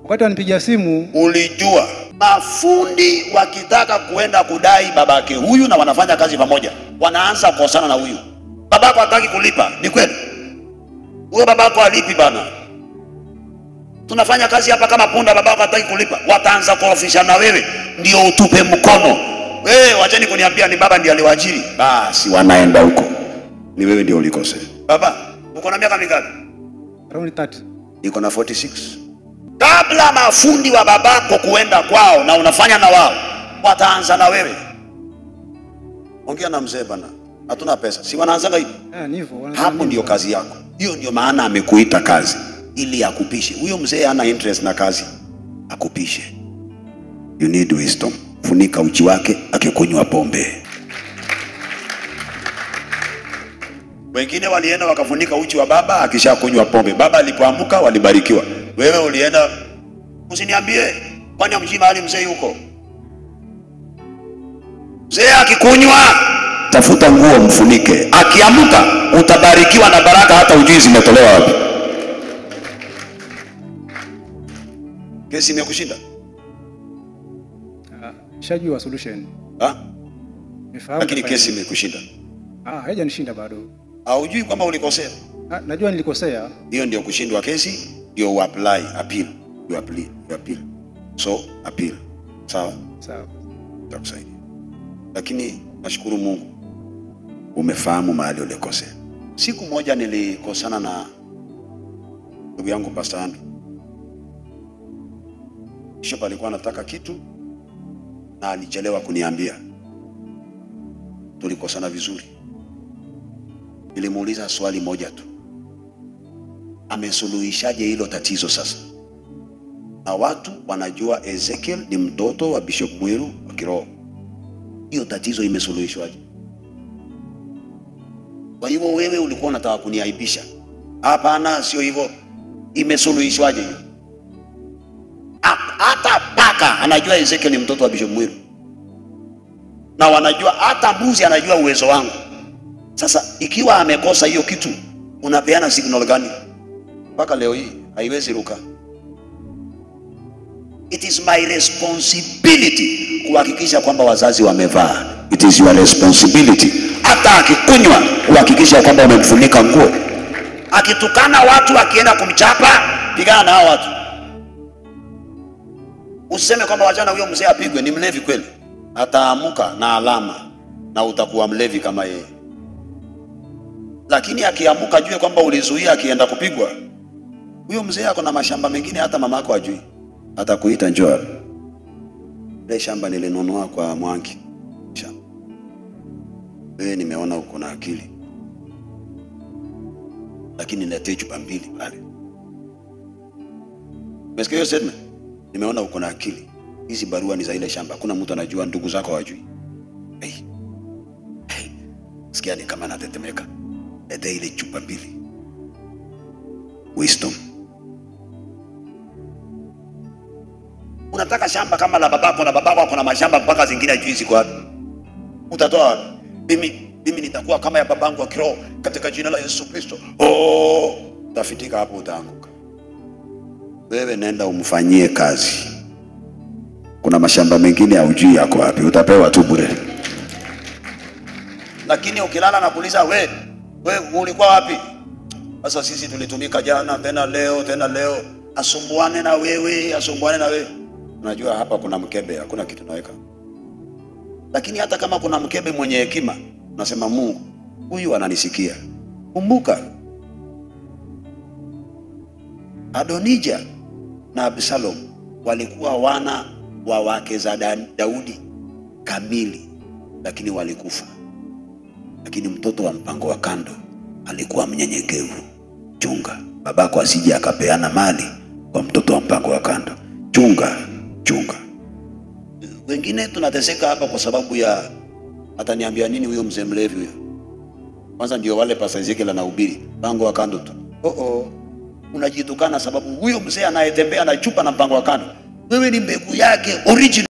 Wakati anipigia simu ulijua. Mafundi wakitaka kuenda kudai babake huyu na wanafanya kazi pamoja, wanaanza kukosana na huyu. Babako hataki kulipa, ni kweli? Huyo babako alipi bana. Tunafanya kazi hapa kama punda, babako hataki kulipa. Wataanza kuofishana na wewe ndio utupe mkono. Wewe wacheni kuniambia ni baba ndiye aliwaajiri. Basi wanaenda huko. Ni wewe ndio ulikosea. Baba, uko na miaka mingapi? Around 30. Niko na 46. Kabla mafundi wa babako kuenda kwao na unafanya na wao, wataanza na wewe. Ongea na mzee bana. Hatuna pesa. Si wanaanzaga hivi? Hapo ndio kazi yako. Hiyo ndio maana amekuita kazi, ili akupishe. Huyo mzee hana interest na kazi, akupishe. You need wisdom. Funika uchi wake akikunywa pombe. Wengine walienda wakafunika uchi wa baba akishakunywa pombe. Baba alipoamka walibarikiwa. Wewe ulienda, usiniambie kwani mjini mahali mzee yuko. Mzee akikunywa, tafuta nguo mfunike. Akiamka utabarikiwa na baraka hata ujui zimetolewa wapi. Kesi imekushinda? Shajua solution. Lakini kesi imekushinda? Haijanishinda bado. Hujui kwamba ulikosea? Najua nilikosea. Hiyo ndio kushindwa kesi, ndio uapply, appeal. You appeal. So, appeal. Sawa? Sawa. Takusaidia. Lakini nashukuru Mungu umefahamu mahali ulikosea. Siku moja nilikosana na ndugu yangu Pastor Andrew. Bishop alikuwa anataka kitu na alichelewa kuniambia. Tulikosana vizuri. Nilimuuliza swali moja tu. amesuluhishaje hilo tatizo sasa? Na watu wanajua Ezekiel ni mtoto wa Bishop Mwiru wa kiroho. Hiyo tatizo imesuluhishwaje? Kwa hivyo wewe ulikuwa unataka kuniaibisha. Hapana, sio hivyo. Imesuluhishwaje hiyo? Hata paka anajua Ezekiel ni mtoto wa Bishop Mwiru. Na wanajua hata mbuzi anajua uwezo wangu. Sasa ikiwa amekosa hiyo kitu, unapeana signal gani? Mpaka leo hii haiwezi ruka. It is my responsibility kuhakikisha kwamba wazazi wamevaa. It is your responsibility. Hata akikunywa kuhakikisha kwamba umemfunika nguo. Akitukana watu, akienda kumchapa, pigana na hao watu. Useme kwamba wajana huyo mzee apigwe, ni mlevi kweli. Ataamuka na alama na utakuwa mlevi kama yeye. Lakini akiamuka jue kwamba ulizuia akienda kupigwa. Huyo mzee ako na mashamba mengine hata mamako hajui. Atakuita njoo. Ile shamba nilinunua kwa Mwangi. Shamba. Wewe nimeona uko na akili. Lakini niletee chupa mbili pale. Umesikia hiyo statement? Nimeona uko na akili. Hizi barua ni za ile shamba. Kuna mtu anajua, ndugu zako hawajui. Hey. Sikia ni kama natetemeka. Leta ile chupa mbili. Wisdom. Unataka shamba kama la babako, na babako ako na mashamba mpaka zingine hajui ziko wapi. Utatoa wapi? Mimi nitakuwa kama ya babangu wa kiroho katika jina la Yesu Kristo. Utafitika hapo, utaanguka. Wewe nenda umfanyie kazi. Kuna mashamba mengine haujui yako wapi, utapewa tu bure. Lakini ukilala na kuuliza wewe ulikuwa wapi? Sasa sisi tulitumika jana, tena leo, asumbuane na wewe. Unajua hapa kuna mkebe, hakuna kitu naweka. Lakini hata kama kuna mkebe mwenye hekima, unasema Mungu, huyu ananisikia. Kumbuka Adonija na Absalom walikuwa wana wa wake za Daudi kamili, lakini walikufa. Lakini mtoto wa mpango wa kando alikuwa mnyenyekevu. Chunga babako asije akapeana mali kwa mtoto wa mpango wa kando. Chunga. Wengine tunateseka hapa kwa sababu ya ataniambia nini huyo mzee mlevi huyo. Kwanza ndio wale Pastor Ezekiel anahubiri mpango wa kando tu. Unajitukana sababu huyo mzee anayetembea na chupa na mpango wa kando, wewe ni mbegu yake original.